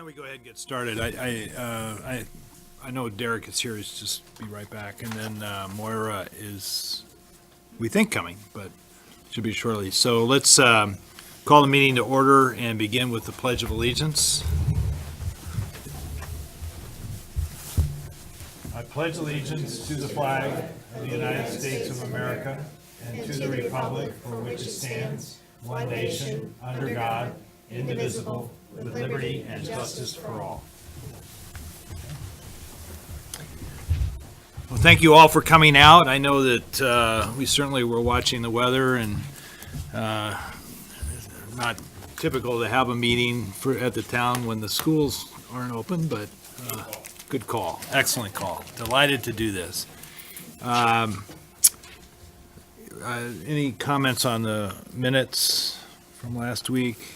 we go ahead and get started, I know Derek is here, he's just be right back, and then Moira is, we think, coming, but should be shortly. So let's call the meeting to order and begin with the Pledge of Allegiance. I pledge allegiance to the flag of the United States of America and to the republic for which it stands, one nation, under God, indivisible, with liberty and justice for all. Well, thank you all for coming out. I know that we certainly were watching the weather, and not typical to have a meeting at the town when the schools aren't open, but good call, excellent call. Delighted to do this. Any comments on the minutes from last week?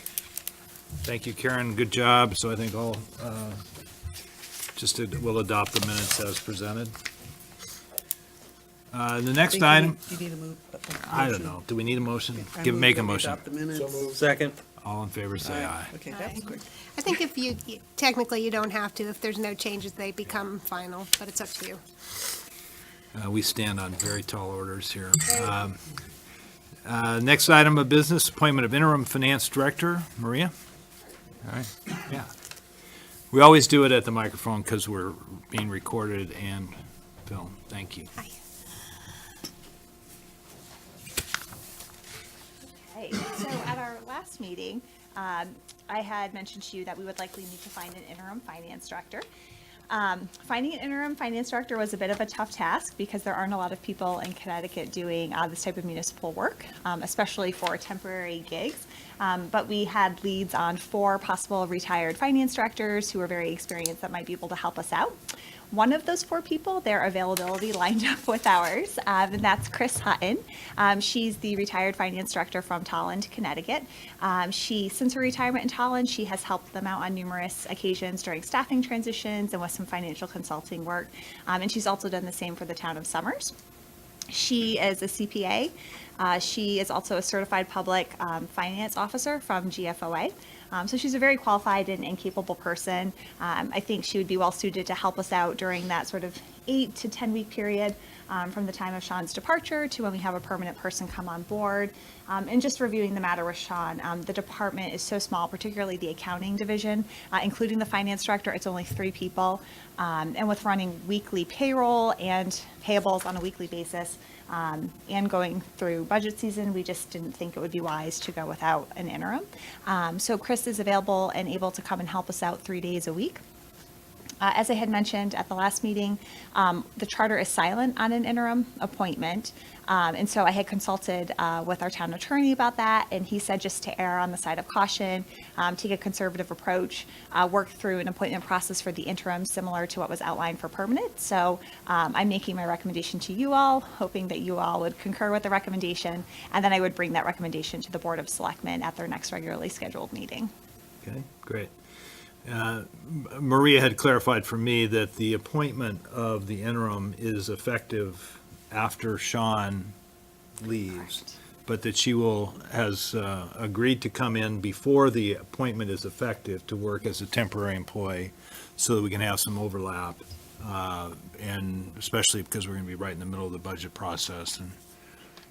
Thank you, Karen, good job. So I think we'll adopt the minutes as presented. The next item, You need a move. I don't know, do we need a motion? I move Make a that we motion. adopt the minutes. Second. All in favor, say aye. Okay, that's quick. I think if you, technically you don't have to, if there's no changes, they become final, but it's up to you. We stand on very tall orders here. Next item of business, appointment of interim finance director, Maria? All right, yeah. We always do it at the microphone because we're being recorded and filmed. Thank you. Hi. Okay, so at our last meeting, I had mentioned to you that we would likely need to find an interim finance director. Finding an interim finance director was a bit of a tough task because there aren't a lot of people in Connecticut doing this type of municipal work, especially for temporary gigs. But we had leads on 4 possible retired finance directors who were very experienced that might be able to help us out. One of those 4 people, their availability lined up with ours, and that's Chris Hutton. She's the retired finance director from Tolland, Connecticut. Since her retirement in Tolland, she has helped them out on numerous occasions during staffing transitions and with some financial consulting work. And she's also done the same for the town of Somers. She is a CPA. She is also a certified public finance officer from GFOA. So she's a very qualified and capable person. I think she would be well suited to help us out during that sort of 8 to 10 week period from the time of Sean's departure to when we have a permanent person come on board. And just reviewing the matter with Sean, the department is so small, particularly the accounting division, including the finance director, it's only 3 people. And with running weekly payroll and payables on a weekly basis, and going through budget season, we just didn't think it would be wise to go without an interim. So Chris is available and able to come and help us out 3 days a week. As I had mentioned at the last meeting, the charter is silent on an interim appointment. And so I had consulted with our town attorney about that, and he said just to err on the side of caution, take a conservative approach, work through an appointment process for the interim similar to what was outlined for permanent. So I'm making my recommendation to you all, hoping that you all would concur with the recommendation, and then I would bring that recommendation to the Board of Selectmen at their next regularly scheduled meeting. Okay, great. Maria had clarified for me that the appointment of the interim is effective after Sean leaves, Correct. but that she has agreed to come in before the appointment is effective to work as a temporary employee so that we can have some overlap, and especially because we're going to be right in the middle of the budget process. And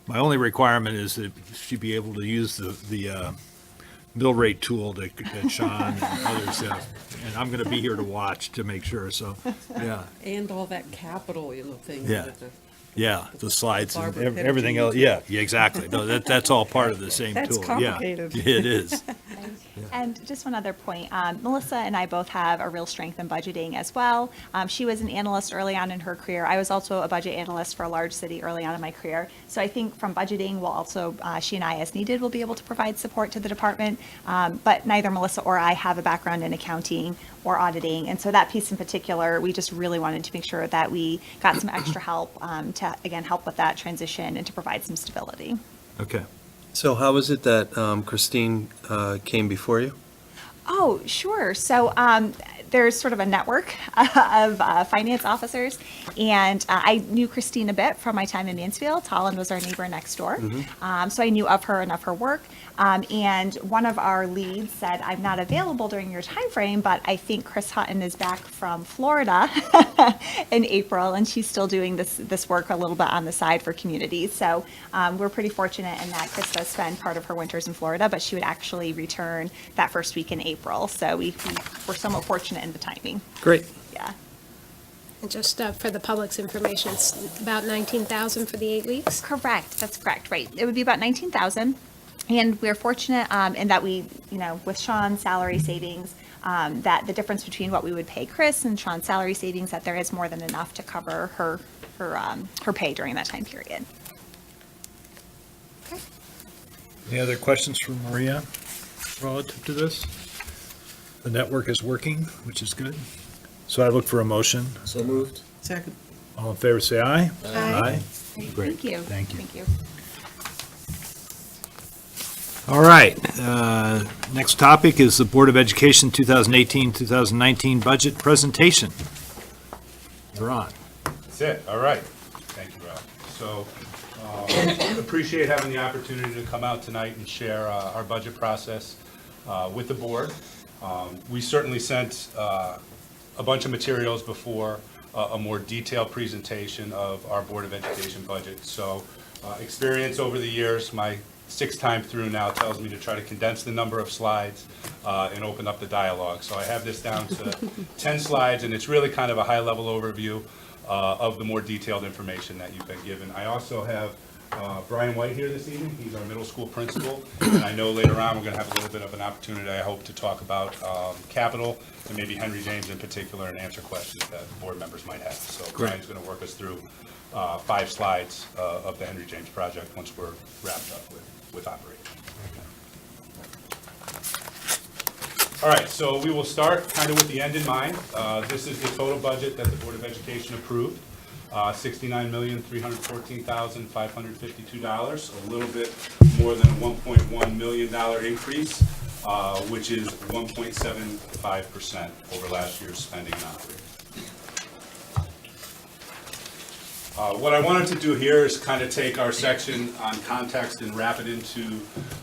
my only requirement is that she be able to use the bill rate tool that Sean and others have. And I'm going to be here to watch to make sure, so, yeah. And all that capital, thing. Yeah. Yeah, the slides and Barbara everything else, yeah, exactly. No, that's all part of the same tool. That's Yeah, complicated. it is. And just one other point, Melissa and I both have a real strength in budgeting as well. She was an analyst early on in her career. I was also a budget analyst for a large city early on in my career. So I think from budgeting, we'll also, she and I, as needed, will be able to provide support to the department. But neither Melissa or I have a background in accounting or auditing. And so that piece in particular, we just really wanted to make sure that we got some extra help to, again, help with that transition and to provide some stability. Okay. So how is it that Christine came before you? Oh, sure. So there's sort of a network of finance officers, and I knew Christine a bit from my time in Mansfield. Holland was our neighbor next door, so I knew of her and of her work. And one of our leads said, "I'm not available during your time frame, but I think Chris Hutton is back from Florida in April, and she's still doing this work a little bit on the side for communities." So we're pretty fortunate in that Chris does spend part of her winters in Florida, but she would actually return that first week in April. So we're somewhat fortunate in the timing. Great. Yeah. And just for the public's information, it's about 19,000 for the 8 weeks. Correct. That's correct. Right. It would be about 19,000. And we're fortunate in that we, with Sean's salary savings, that the difference between what we would pay Chris and Sean's salary savings, that there is more than enough to cover her pay during that time period. Okay. Any other questions from Maria relative to this? The network is working, which is good. So I look for a motion. So moved. Second. All in favor, say aye. Aye. Great. Thank you. Thank you. Thank you. All right, next topic is the Board of Education 2018-2019 budget presentation. You're on. That's it, all right. Thank you, Ralph. So, appreciate having the opportunity to come out tonight and share our budget process with the board. We certainly sent a bunch of materials before a more detailed presentation of our Board of Education budget. So, experience over the years, my sixth time through now tells me to try to condense the number of slides and open up the dialogue. So I have this down to 10 slides, and it's really kind of a high-level overview of the more detailed information that you've been given. I also have Brian White here this evening. He's our middle school principal, and I know later on we're going to have a little bit of an opportunity, I hope, to talk about capital and maybe Henry James in particular and answer questions that board members might have. So Brian's going to work us through 5 slides of the Henry James project once we're wrapped up with operating. All right, so we will start kind of with the end in mind. This is the total budget that the Board of Education approved, $69,314,552, a little bit more than a $1.1 million increase, which is 1.75% over last year's spending and operating. What I wanted to do here is kind of take our section on context and wrap it into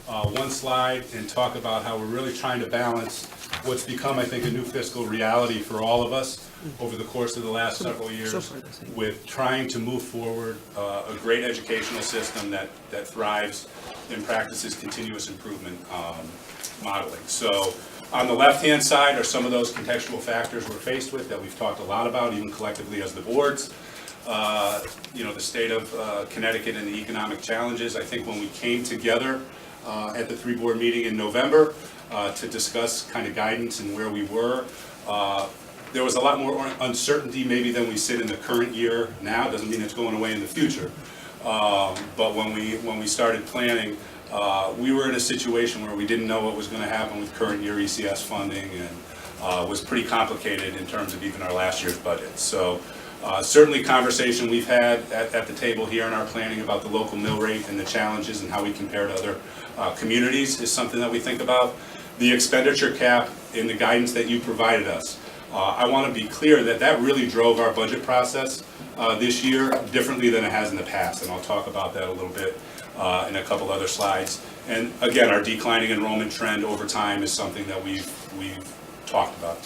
one slide and talk about how we're really trying to balance what's become, I think, a new fiscal reality for all of us over the course of the last several years with trying to move forward a great educational system that thrives and practices continuous improvement modeling. So on the left-hand side are some of those contextual factors we're faced with that we've talked a lot about, even collectively as the boards. The state of Connecticut and the economic challenges. I think when we came together at the 3-board meeting in November to discuss kind of guidance and where we were, there was a lot more uncertainty maybe than we sit in the current year now. Doesn't mean it's going away in the future. But when we started planning, we were in a situation where we didn't know what was going to happen with current year ECS funding, and was pretty complicated in terms of even our last year's budget. So certainly conversation we've had at the table here in our planning about the local mill rate and the challenges and how we compare to other communities is something that we think about. The expenditure cap in the guidance that you provided us. I want to be clear that that really drove our budget process this year differently than it has in the past, and I'll talk about that a little bit in a couple other slides. And again, our declining enrollment trend over time is something that we've talked about.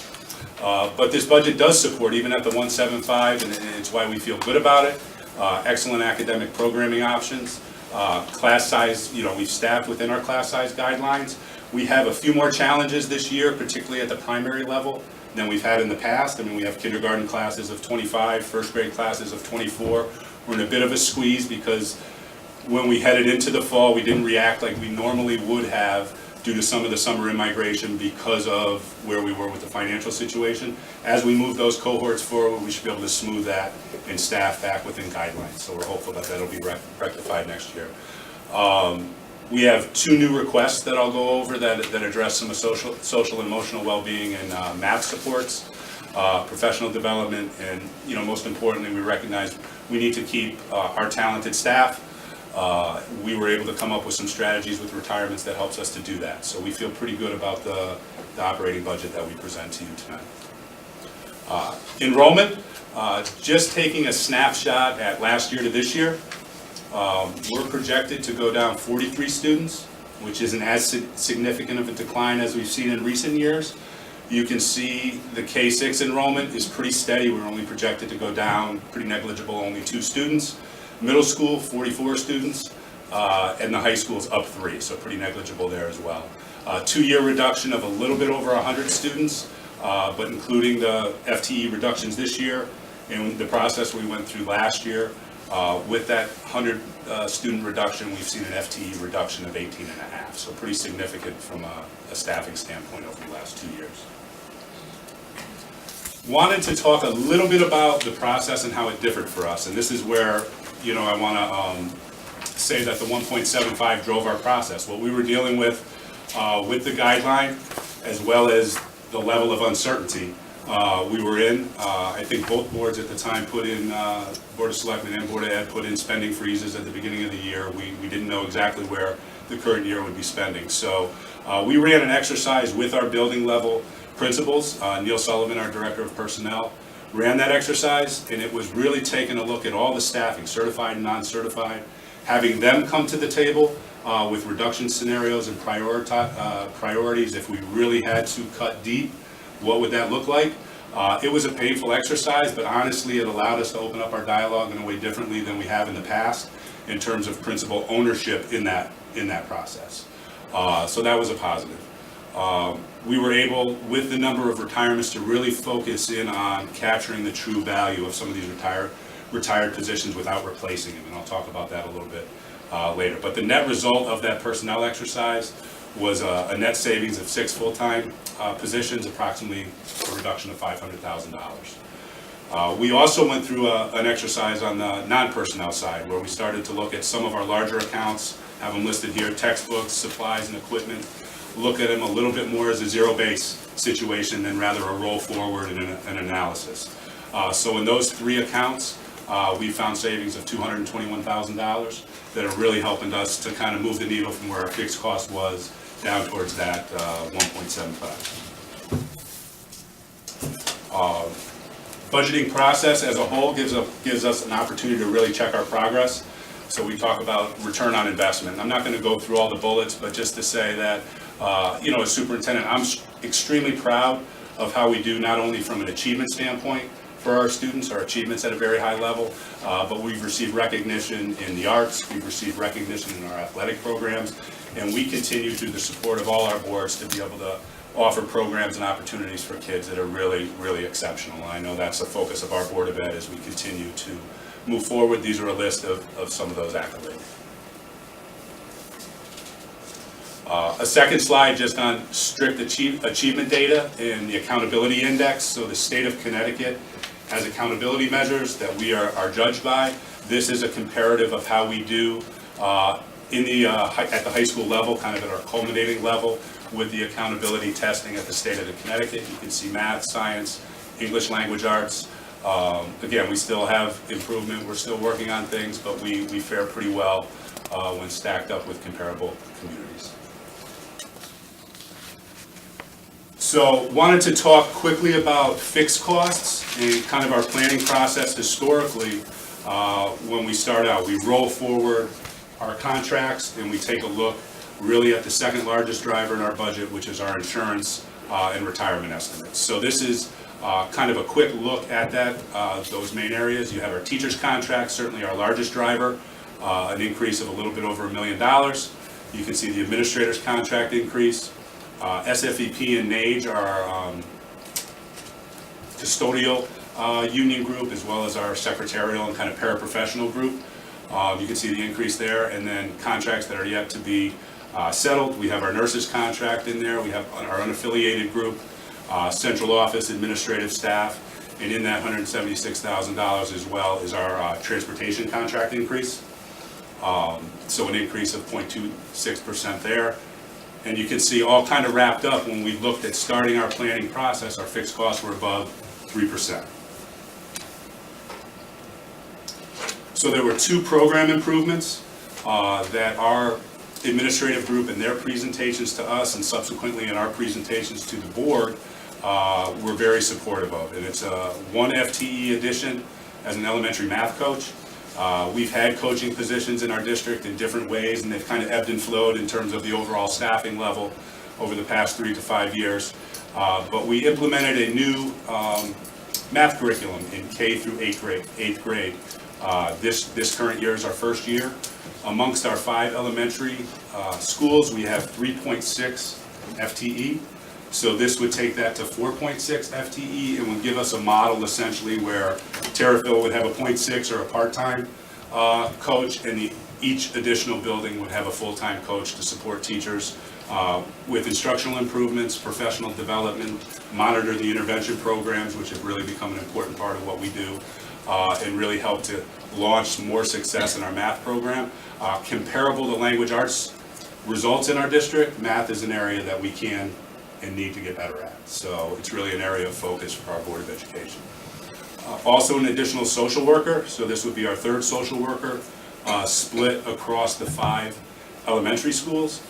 But this budget does support, even at the 175, and it's why we feel good about it, excellent academic programming options, class size, we've staffed within our class size guidelines. We have a few more challenges this year, particularly at the primary level, than we've had in the past. I mean, we have kindergarten classes of 25, first grade classes of 24. We're in a bit of a squeeze because when we headed into the fall, we didn't react like we normally would have due to some of the summer immigration because of where we were with the financial situation. As we move those cohorts forward, we should be able to smooth that and staff back within guidelines. So we're hopeful that that'll be rectified next year. We have 2 new requests that I'll go over that address some of social and emotional well-being and math supports, professional development, and most importantly, we recognize we need to keep our talented staff. We were able to come up with some strategies with retirements that helps us to do that. So we feel pretty good about the operating budget that we present to you tonight. Enrollment, just taking a snapshot at last year to this year, we're projected to go down 43 students, which isn't as significant of a decline as we've seen in recent years. You can see the K-6 enrollment is pretty steady. We're only projected to go down, pretty negligible, only 2 students. Middle school, 44 students, and the high school's up 3, so pretty negligible there as well. 2-year reduction of a little bit over 100 students, but including the FTE reductions this year and the process we went through last year, with that 100 student reduction, we've seen an FTE reduction of 18 and a half, so pretty significant from a staffing standpoint over the last 2 years. Wanted to talk a little bit about the process and how it differed for us, and this is where, you know, I want to say that the 1.75 drove our process. What we were dealing with the guideline, as well as the level of uncertainty we were in. I think both boards at the time put in, Board of Selectmen and Board of Ed put in spending freezes at the beginning of the year. We didn't know exactly where the current year would be spending. So we ran an exercise with our building level principals. Neil Sullivan, our Director of Personnel, ran that exercise, and it was really taking a look at all the staffing, certified and non-certified, having them come to the table with reduction scenarios and priorities. If we really had to cut deep, what would that look like? It was a painful exercise, but honestly, it allowed us to open up our dialogue in a way differently than we have in the past in terms of principal ownership in that process. So that was a positive. We were able, with the number of retirements, to really focus in on capturing the true value of some of these retired positions without replacing them, and I'll talk about that a little bit later. But the net result of that personnel exercise was a net savings of 6 full-time positions, approximately a reduction of $500,000. We also went through an exercise on the non-personnel side, where we started to look at some of our larger accounts, have them listed here, textbooks, supplies, and equipment, look at them a little bit more as a zero-base situation than rather a roll forward and an analysis. So in those 3 accounts, we found savings of $221,000 that are really helping us to kind of move the needle from where our fixed cost was down towards that 1.75. Budgeting process as a whole gives us an opportunity to really check our progress. So we talk about return on investment. I'm not going to go through all the bullets, but just to say that, you know, as superintendent, I'm extremely proud of how we do, not only from an achievement standpoint for our students, our achievements at a very high level, but we've received recognition in the arts, we've received recognition in our athletic programs, and we continue through the support of all our boards to be able to offer programs and opportunities for kids that are really, really exceptional. And I know that's the focus of our Board of Ed as we continue to move forward. These are a list of some of those accolades. A second slide just on strict achievement data and the accountability index. So the state of Connecticut has accountability measures that we are judged by. This is a comparative of how we do at the high school level, kind of at our culminating level, with the accountability testing at the state of Connecticut. You can see math, science, English language arts. Again, we still have improvement. We're still working on things, but we fare pretty well when stacked up with comparable communities. So wanted to talk quickly about fixed costs and kind of our planning process historically. When we start out, we roll forward our contracts and we take a look really at the second largest driver in our budget, which is our insurance and retirement estimates. So this is kind of a quick look at that, those main areas. You have our teachers' contracts, certainly our largest driver, an increase of a little bit over $1 million. You can see the administrator's contract increase. SFEP and NAGE are our custodial union group, as well as our secretarial and kind of paraprofessional group. You can see the increase there, and then contracts that are yet to be settled. We have our nurses contract in there. We have our unaffiliated group, central office administrative staff, and in that $176,000 as well is our transportation contract increase. So an increase of 0.26% there. And you can see all kind of wrapped up when we looked at starting our planning process, our fixed costs were above 3%. So there were 2 program improvements that our administrative group in their presentations to us and subsequently in our presentations to the board we're very supportive of. And it's a 1 FTE addition as an elementary math coach. We've had coaching positions in our district in different ways, and they've kind of ebbed and flowed in terms of the overall staffing level over the past 3 to 5 years. But we implemented a new math curriculum in K through 8th grade. This current year is our first year. Amongst our 5 elementary schools, we have 3.6 FTE. So this would take that to 4.6 FTE and would give us a model essentially where Terriffill would have a 0.6 or a part-time coach, and each additional building would have a full-time coach to support teachers with instructional improvements, professional development, monitor the intervention programs, which have really become an important part of what we do, and really help to launch more success in our math program. Comparable to language arts results in our district, math is an area that we can and need to get better at. So it's really an area of focus for our Board of Education. Also an additional social worker, so this would be our 3rd social worker, split across the 5 elementary schools.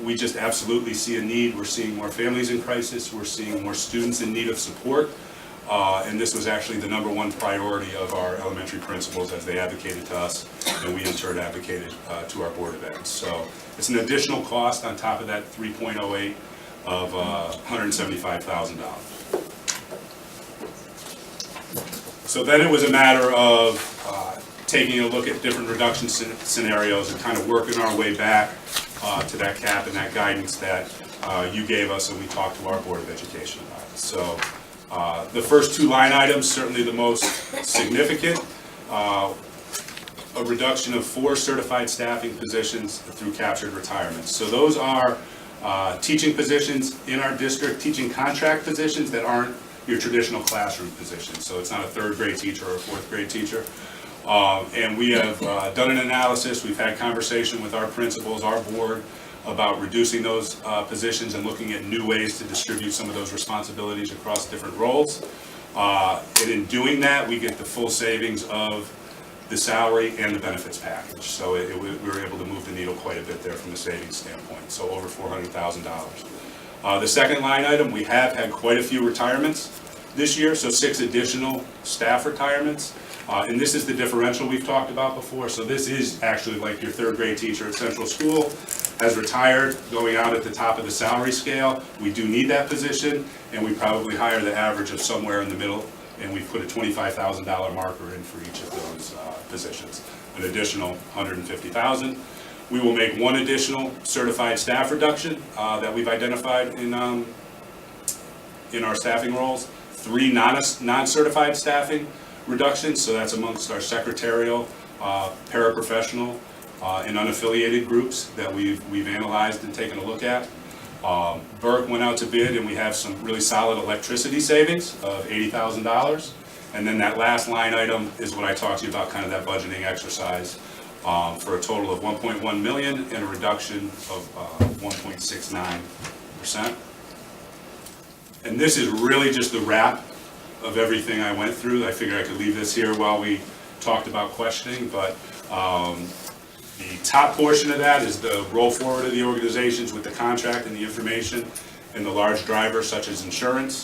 We just absolutely see a need. We're seeing more families in crisis. We're seeing more students in need of support. And this was actually the #1 priority of our elementary principals as they advocated to us, and we in turn advocated to our Board of Ed. So it's an additional cost on top of that 3.08 of $175,000. So then it was a matter of taking a look at different reduction scenarios and kind of working our way back to that cap and that guidance that you gave us and we talked to our Board of Education about it. So the first 2 line items, certainly the most significant, a reduction of 4 certified staffing positions through captured retirements. So those are teaching positions in our district, teaching contract positions that aren't your traditional classroom positions. So it's not a 3rd grade teacher or a 4th grade teacher. And we have done an analysis. We've had conversation with our principals, our board, about reducing those positions and looking at new ways to distribute some of those responsibilities across different roles. And in doing that, we get the full savings of the salary and the benefits package. So we were able to move the needle quite a bit there from a savings standpoint, so over $400,000. The second line item, we have had quite a few retirements this year, so 6 additional staff retirements. And this is the differential we've talked about before. So this is actually like your 3rd grade teacher at Central School has retired, going out at the top of the salary scale. We do need that position, and we probably hire the average of somewhere in the middle, and we put a $25,000 marker in for each of those positions, an additional $150,000. We will make 1 additional certified staff reduction that we've identified in our staffing roles, 3 non-certified staffing reductions, so that's amongst our secretarial, paraprofessional, and unaffiliated groups that we've analyzed and taken a look at. Burke went out to bid, and we have some really solid electricity savings of $80,000. And then that last line item is what I talked to you about, kind of that budgeting exercise, for a total of $1.1 million and a reduction of 1.69%. And this is really just the wrap of everything I went through. I figured I could leave this here while we talked about questioning, but the top portion of that is the roll forward of the organizations with the contract and the information and the large drivers such as insurance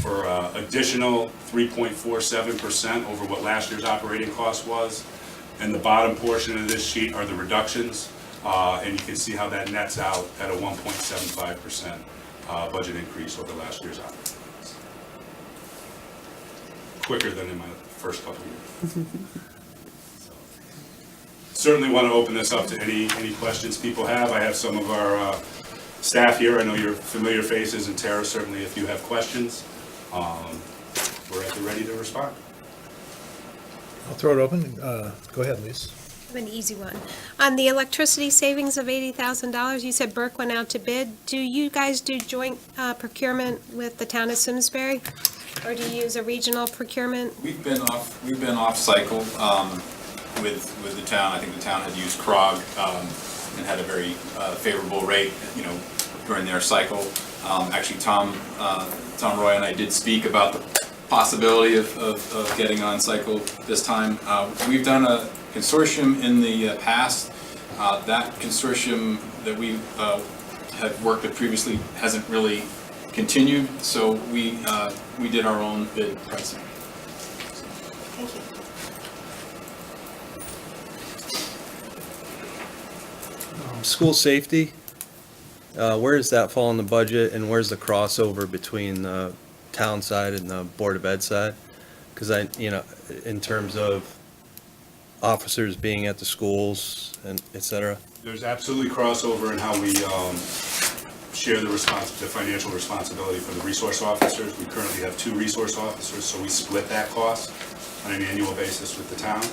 for additional 3.47% over what last year's operating cost was. And the bottom portion of this sheet are the reductions, and you can see how that nets out at a 1.75% budget increase over last year's operating cost. Quicker than in my first couple of years. Certainly want to open this up to any questions people have. I have some of our staff here. I know you're familiar faces, and Tara, certainly if you have questions, we're at the ready to respond. I'll throw it open. Go ahead, Lisa. An easy one. On the electricity savings of $80,000, you said Burke went out to bid. Do you guys do joint procurement with the town of Simsbury? Or do you use a regional procurement? We've been off cycle with the town. I think the town had used CROG and had a very favorable rate, during their cycle. Actually, Tom Roy and I did speak about the possibility of getting on cycle this time. We've done a consortium in the past. That consortium that we have worked with previously hasn't really continued, so we did our own bid pricing. Thank you. School safety, where does that fall in the budget, and where's the crossover between the town side and the Board of Ed side? Because in terms of officers being at the schools and et cetera. There's absolutely crossover in how we share the financial responsibility for the resource officers. We currently have 2 resource officers, so we split that cost on an annual basis with the town.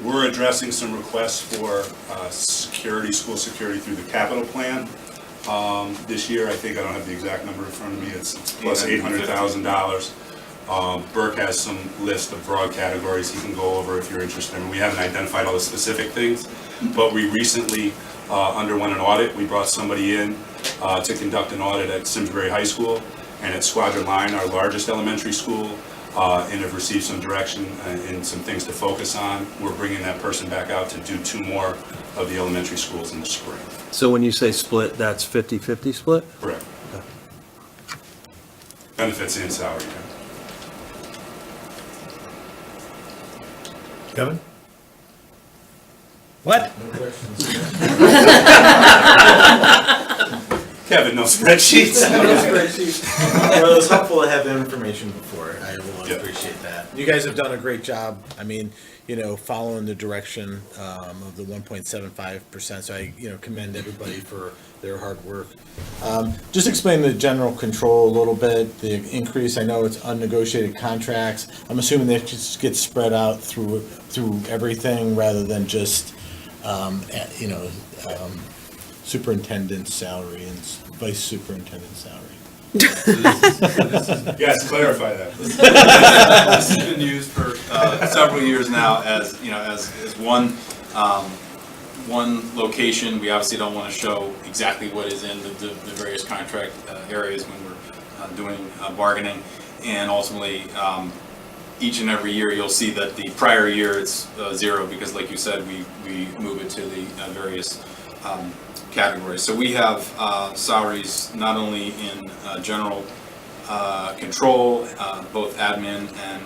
We're addressing some requests for school security through the capital plan. This year, I think, I don't have the exact number in front of me, it's plus $800,000. Burke has some list of broad categories he can go over if you're interested. I mean, we haven't identified all the specific things, but we recently underwent an audit. We brought somebody in to conduct an audit at Simsbury High School and at Squadron Line, our largest elementary school, and have received some direction and some things to focus on. We're bringing that person back out to do 2 more of the elementary schools in the spring. So when you say split, that's 50-50 split? Correct. Benefits and salary. Yeah. Kevin? What? Kevin, no spreadsheets. Well, it was helpful to have the information before. I really Yeah. appreciate that. You guys have done a great job. I mean, following the direction of the 1.75%. So I, commend everybody for their hard work. Just explain the general control a little bit. The increase, I know it's unnegotiated contracts. I'm assuming that just gets spread out through everything rather than just, superintendent's salary and vice superintendent's salary. Yes, clarify that. This has been used for several years now as one location. We obviously don't want to show exactly what is in the various contract areas when we're doing bargaining, and ultimately each and every year you'll see that the prior year it's 0 because, like you said, we move it to the various categories. So we have salaries not only in general control, both admin and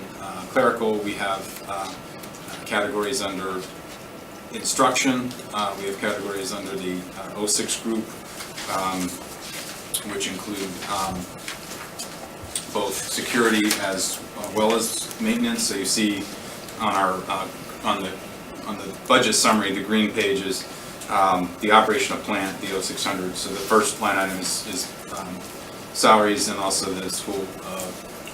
clerical. We have categories under instruction. We have categories under the 06 group, which include both security as well as maintenance. So you see on our on the budget summary, the green pages, the operational plant, the 0600. So the first line item is salaries, and also the school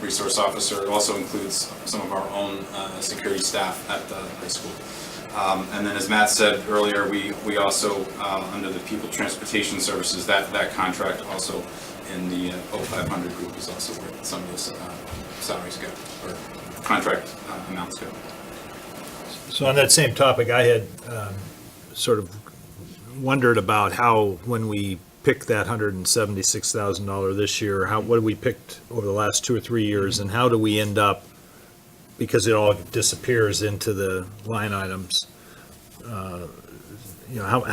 resource officer. It also includes some of our own security staff at the high school. And then, as Matt said earlier, we also, under the people transportation services, that contract also in the 0500 group is also where some of those salaries go, or contract amounts go. So on that same topic, I had sort of wondered about how, when we picked that $176,000 this year, what did we picked over the last 2 or 3 years, and how do we end up, because it all disappears into the line items, how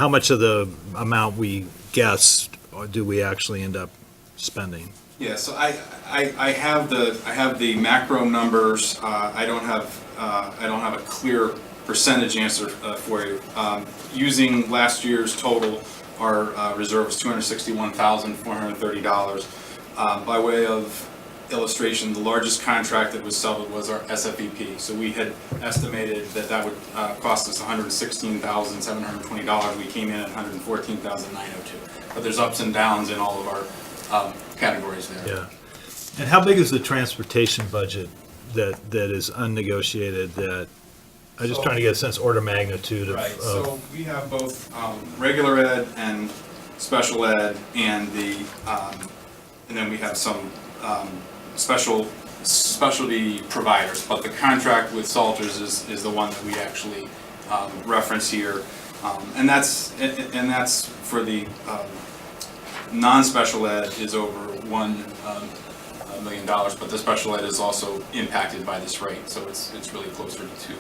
much of the amount we guessed do we actually end up spending? Yeah, so I have the macro numbers. I don't have a clear percentage answer for you. Using last year's total, our reserve was $261,430. By way of illustration, the largest contract that was settled was our SFEP. So we had estimated that would cost us $116,720. We came in at $114,902. But there's ups and downs in all of our categories there. Yeah. And how big is the transportation budget that is unnegotiated, that, I'm just trying to get a sense, order of magnitude of. Right, so we have both regular ed and special ed, and then we have some specialty providers, but the contract with Salters is the one that we actually reference here, and that's for the non-special ed is over $1 million, but the special ed is also impacted by this rate, so it's really closer to two.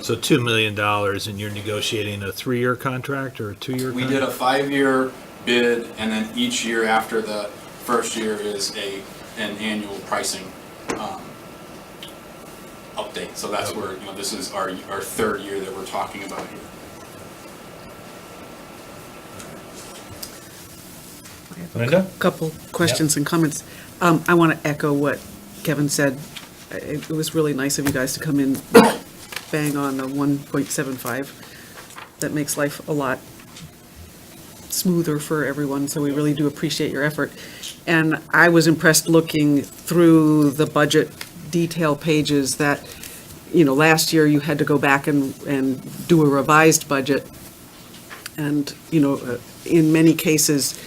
So $2 million, and you're negotiating a 3-year contract or a 2-year contract? We did a 5-year bid, and then each year after the first year is an annual pricing update. So that's where, you know, this is our third year that we're talking about here. Linda? Couple questions and comments. I want to echo what Kevin said. It was really nice of you guys to come in bang on the 1.75. That makes life a lot smoother for everyone, so we really do appreciate your effort. And I was impressed looking through the budget detail pages that, you know, last year you had to go back and do a revised budget. And, you know, in many cases,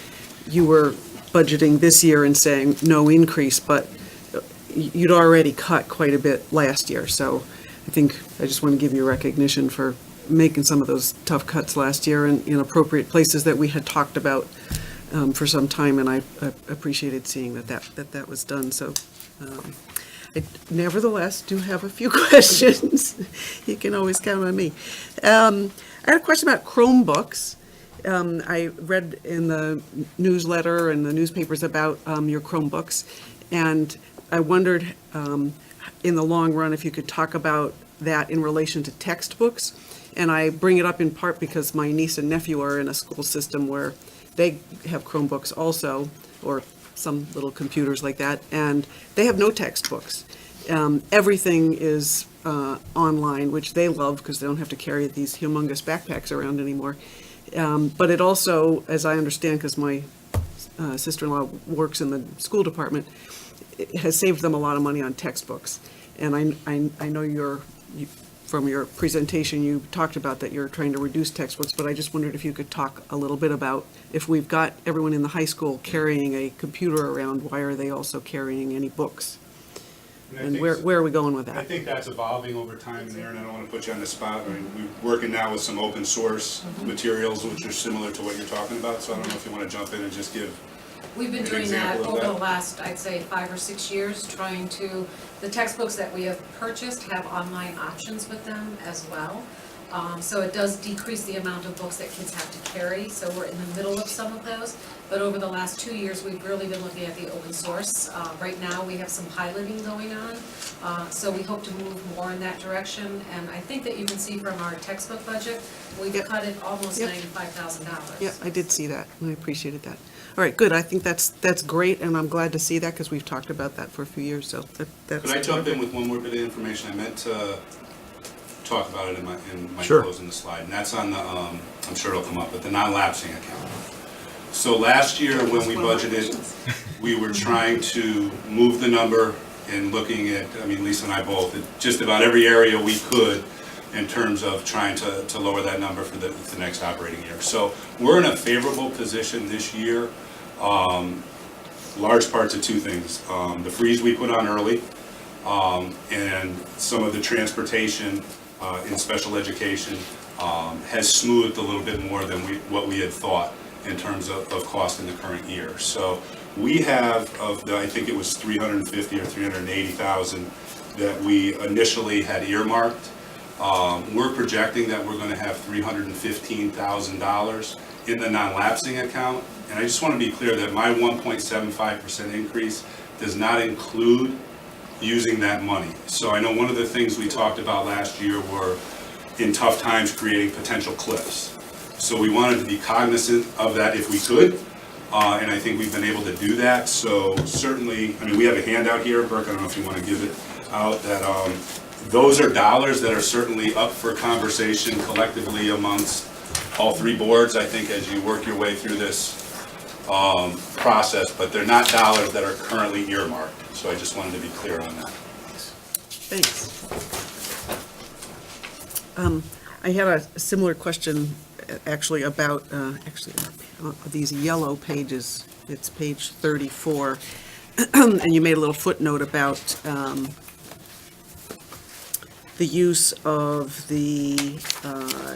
you were budgeting this year and saying no increase, but you'd already cut quite a bit last year. So I think I just want to give you recognition for making some of those tough cuts last year in appropriate places that we had talked about for some time, and I appreciated seeing that was done. So I nevertheless do have a few questions. You can always count on me. I had a question about Chromebooks. I read in the newsletter and the newspapers about your Chromebooks, and I wondered in the long run if you could talk about that in relation to textbooks. And I bring it up in part because my niece and nephew are in a school system where they have Chromebooks also, or some little computers like that, and they have no textbooks. Everything is online, which they love because they don't have to carry these humongous backpacks around anymore. But it also, as I understand, because my sister-in-law works in the school department, it has saved them a lot of money on textbooks. And I know from your presentation, you talked about that you're trying to reduce textbooks, but I just wondered if you could talk a little bit about if we've got everyone in the high school carrying a computer around, why are they also carrying any books? And where are we going with that? I think that's evolving over time, and Aaron, I don't want to put you on the spot. I mean, we're working now with some open source materials which are similar to what you're talking about, so I don't know if you want to jump in and just give. We've been An doing that example of over that? the last, I'd say, 5 or 6 years, trying to, the textbooks that we have purchased have online options with them as well. So it does decrease the amount of books that kids have to carry, so we're in the middle of some of those. But over the last 2 years, we've really been looking at the open source. Right now, we have some piloting going on, so we hope to move more in that direction. And I think that you can see from our textbook budget, we've Yep. cut it almost Yep. $95,000. Yeah, I did see that, and I appreciated that. All right, good, I think that's great, and I'm glad to see that, because we've talked about that for a few years, so that's. Could I jump in with one more bit of information? I meant to talk about it in my Sure. closing the slide, and that's on the, I'm sure it'll come up, but the non-lapsing account. So last year, when we budgeted, we were trying to move the number and looking at, I mean, Lisa and I both, at just about every area we could in terms of trying to lower that number for the next operating year. So we're in a favorable position this year, large parts of two things. The freeze we put on early, and some of the transportation in special education has smoothed a little bit more than what we had thought in terms of cost in the current year. So we have, I think it was 350 or 380,000 that we initially had earmarked. We're projecting that we're going to have $315,000 in the non-lapsing account. And I just want to be clear that my 1.75% increase does not include using that money. So I know one of the things we talked about last year were, in tough times, creating potential cliffs. So we wanted to be cognizant of that if we could, and I think we've been able to do that. So certainly, I mean, we have a handout here, Burke, I don't know if you want to give it out, that those are dollars that are certainly up for conversation collectively amongst all three boards, I think, as you work your way through this process, but they're not dollars that are currently earmarked. So I just wanted to be clear on that. Thanks. I had a similar question, actually, about, these yellow pages. It's page 34. And you made a little footnote about the use of the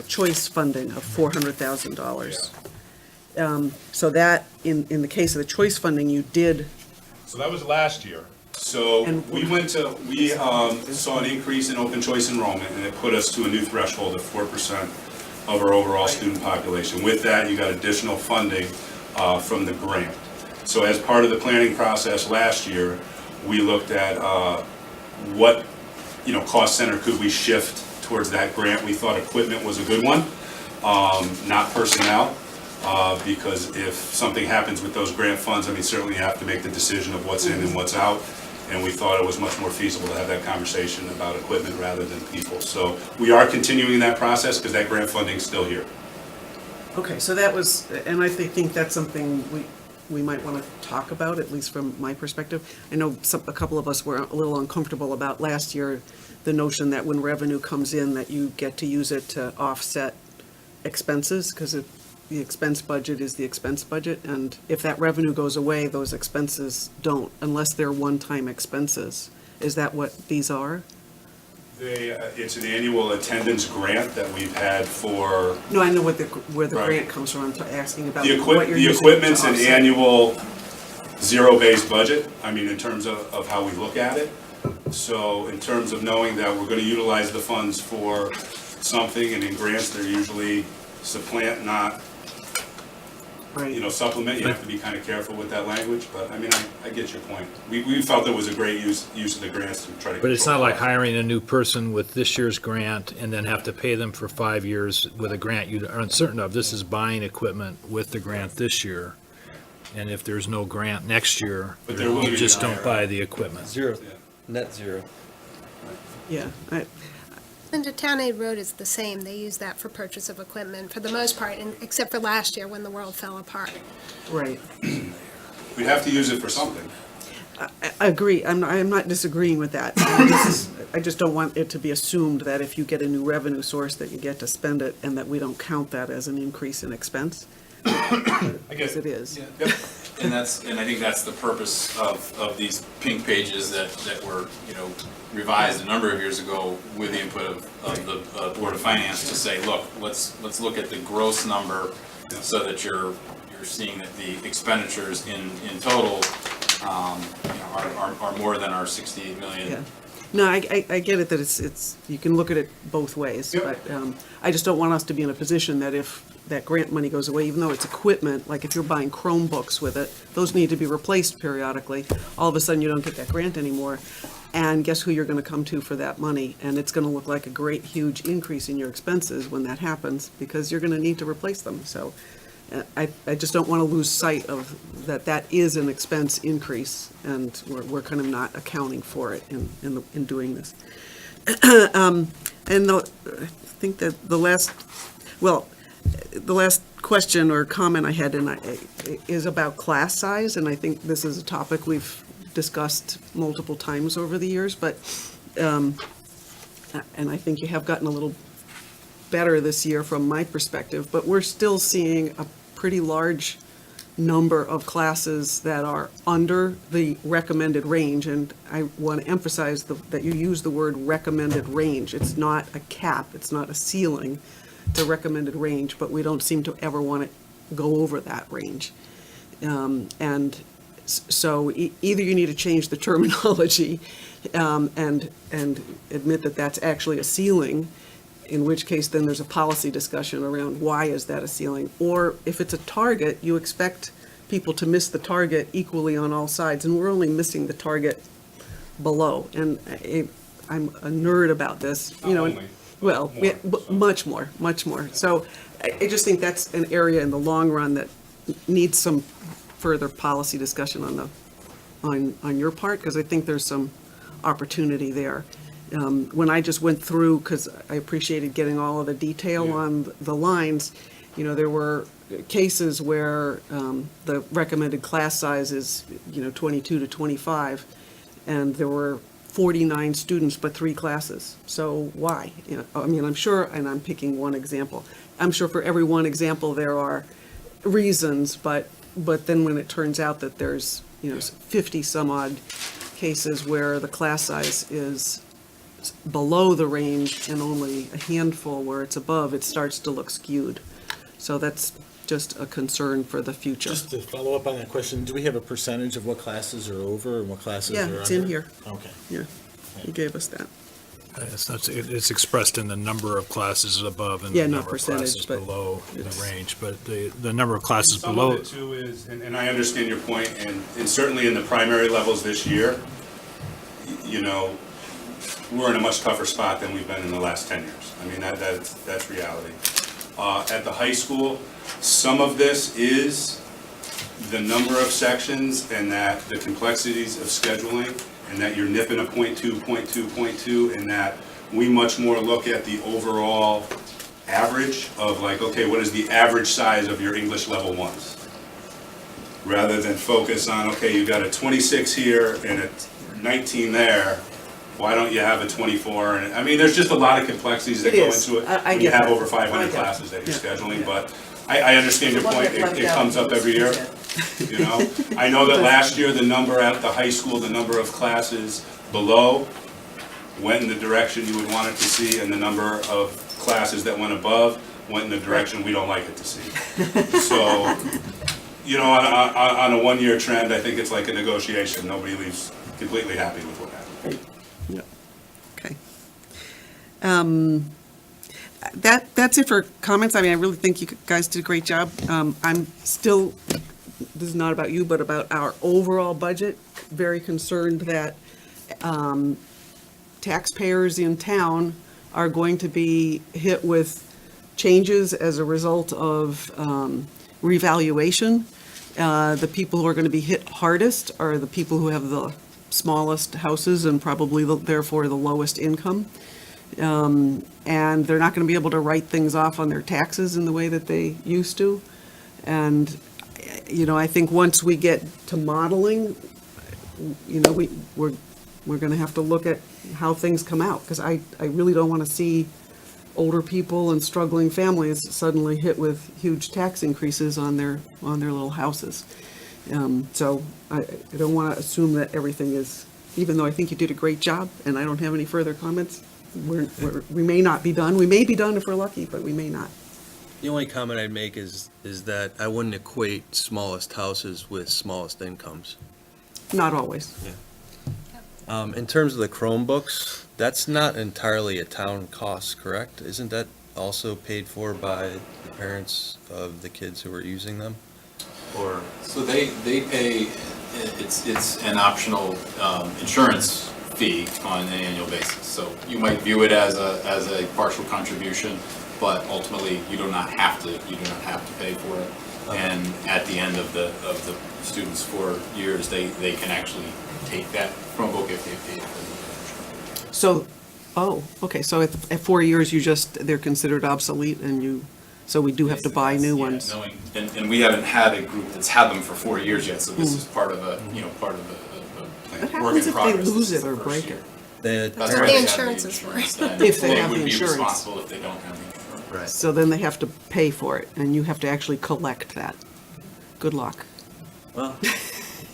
choice funding of $400,000. So that, in the case of the choice funding, you did. So that was last year. So we saw an increase in open choice enrollment, and it put us to a new threshold of 4% of our overall student population. With that, you got additional funding from the grant. So as part of the planning process last year, we looked at what, cost center could we shift towards that grant. We thought equipment was a good one, not personnel, because if something happens with those grant funds, I mean, certainly you have to make the decision of what's in and what's out. And we thought it was much more feasible to have that conversation about equipment rather than people. So we are continuing that process because that grant funding is still here. Okay, so that was, and I think that's something we might want to talk about, at least from my perspective. I know a couple of us were a little uncomfortable about last year, the notion that when revenue comes in, that you get to use it to offset expenses, because the expense budget is the expense budget, and if that revenue goes away, those expenses don't, unless they're one-time expenses. Is that what these are? It's an annual attendance grant that we've had for, No, I know where the Right. grant comes from, I'm asking about the what you're using to equipment's an offset. annual zero-based budget, I mean, in terms of how we look at it. So in terms of knowing that we're gonna utilize the funds for something, and in grants, they're usually supplant, not, Right. supplement. You have to be kind of careful with that language, but I mean, I get your point. We felt there was a great use of the grants to try to. But it's not control like costs. hiring a new person with this year's grant and then have to pay them for 5 years with a grant you are uncertain of. This is buying equipment with the grant this year. And if there's no grant next year, But there will you be just an don't IRA. buy the equipment. Zero, Yeah. net zero. Yeah, And the town aid road is the same. They use that for purchase of equipment for the most part, except for last year when the world fell apart. right. We'd have to use it for something. I agree, I'm not disagreeing with that. I just don't want it to be assumed that if you get a new revenue source, that you get to spend it, and that we don't count that as an increase in expense. Because it is. Yep. And I think that's the purpose of these pink pages that were, revised a number of years ago with the input of the Board of Finance to say, look, let's look at the gross number so that you're seeing that the expenditures in total, are more than our 68 Yeah. million. No, I get it that it's, you can look at it both ways, Yep. but I just don't want us to be in a position that if that grant money goes away, even though it's equipment, like if you're buying Chromebooks with it, those need to be replaced periodically. All of a sudden, you don't get that grant anymore, and guess who you're gonna come to for that money? And it's gonna look like a great, huge increase in your expenses when that happens, because you're gonna need to replace them, so. I just don't want to lose sight of that is an expense increase, and we're kind of not accounting for it in doing this. And I think that the last question or comment I had is about class size, and I think this is a topic we've discussed multiple times over the years, but, and I think you have gotten a little better this year from my perspective, but we're still seeing a pretty large number of classes that are under the recommended range, and I want to emphasize that you use the word recommended range. It's not a cap, it's not a ceiling, it's a recommended range, but we don't seem to ever want to go over that range. And so either you need to change the terminology and admit that that's actually a ceiling, in which case then there's a policy discussion around why is that a ceiling? Or if it's a target, you expect people to miss the target equally on all sides, and we're only missing the target below. And I'm a nerd about this, Not only, well, more, so. much more. So I just think that's an area in the long run that needs some further policy discussion on your part, because I think there's some opportunity there. When I just went through, because I appreciated getting all of the detail Yeah. on the lines, there were cases where the recommended class size is, 22 to 25, and there were 49 students but 3 classes. So why? I'm sure, and I'm picking one example, I'm sure for every one example there are reasons, but then when it turns out that there's, 50 some odd cases where the class size is below the range and only a handful where it's above, it starts to look skewed. So that's just a concern for the future. Just to follow up on that question, do we have a percentage of what classes are over and what classes are Yeah, under? it's in here. Okay. Yeah, you gave us that. It's expressed in the number of classes above and Yeah, the not number of percentage, classes but below the it's- range, but the number of classes Some below. of it too is, and I understand your point, and certainly in the primary levels this year, you know, we're in a much tougher spot than we've been in the last 10 years. I mean, that's reality. At the high school, some of this is the number of sections and that the complexities of scheduling, and that you're nipping a point two, and that we much more look at the overall average of like, okay, what is the average size of your English level ones? Rather than focus on, okay, you got a 26 here and a 19 there, why don't you have a 24? And I mean, there's just a lot of complexities that It go is. into it. I When you get have that. over I 500 get it. classes that you're Yeah. scheduling, but I understand your The one point, that left it out comes up was every year. Tuesday. You know, I know that last year, the number at the high school, the number of classes below went in the direction you would want it to see, and the number of classes that went above went in the direction we don't like it to see. So, you know, on a one-year trend, I think it's like a negotiation. Nobody leaves completely happy with what happened. Okay. That's it for comments. I mean, I really think you guys did a great job. I'm still, this is not about you, but about our overall budget, very concerned that taxpayers in town are going to be hit with changes as a result of revaluation. The people who are going to be hit hardest are the people who have the smallest houses and probably therefore the lowest income. And they're not going to be able to write things off on their taxes in the way that they used to. And, you know, I think once we get to modeling, you know, we're going to have to look at how things come out, because I really don't want to see older people and struggling families suddenly hit with huge tax increases on their little houses. So I don't want to assume that everything is, even though I think you did a great job, and I don't have any further comments, we may not be done. We may be done if we're lucky, but we may not. The only comment I'd make is that I wouldn't equate smallest houses with smallest incomes. Not always. In terms of the Chromebooks, that's not entirely a town cost, correct? Isn't that also paid for by the parents of the kids who are using them? Or, So they pay, it's an optional insurance fee on an annual basis. So you might view it as a partial contribution, but ultimately you do not have to pay for it. And at the end of the students' 4 years, they can actually take that Chromebook if they paid for the So, okay, so at 4 years, they're considered obsolete, and so we do have to buy new ones. And we haven't had a group that's had them for 4 years yet, so this is part of a plan. What Work in happens if they progress. lose This is it or the first break year. it? the That's The why they have insurance is for it. insurance, and If they have the would be insurance. responsible if they don't have the insurance. right. So then they have to pay for it, and you have to actually collect that. Good luck. Well,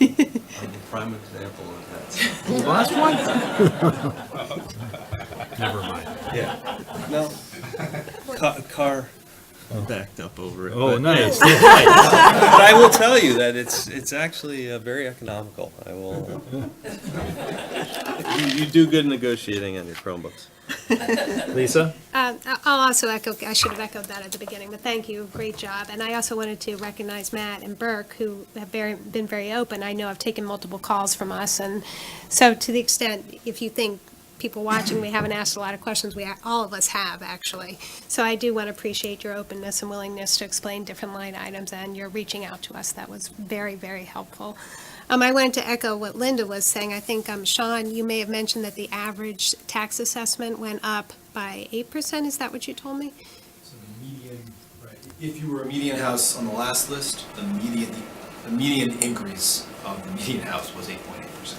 I'm a prime example of that. Last one? Never mind. Yeah. No. Car backed up over it. Oh, but- nice. But I will tell you that it's actually very economical. I will. You do good negotiating on your Chromebooks. Lisa? I'll also echo, I should have echoed that at the beginning, but thank you, great job. And I also wanted to recognize Matt and Burke, who have been very open. I know I've taken multiple calls from us, and so to the extent, if you think people watching, we haven't asked a lot of questions, all of us have, actually. So I do want to appreciate your openness and willingness to explain different line items, and your reaching out to us. That was very, very helpful. I wanted to echo what Linda was saying. I think, Sean, you may have mentioned that the average tax assessment went up by 8%. Is that what you told me? So the median, right, if you were a median house on the last list, the median increase of the median house was 8.8%.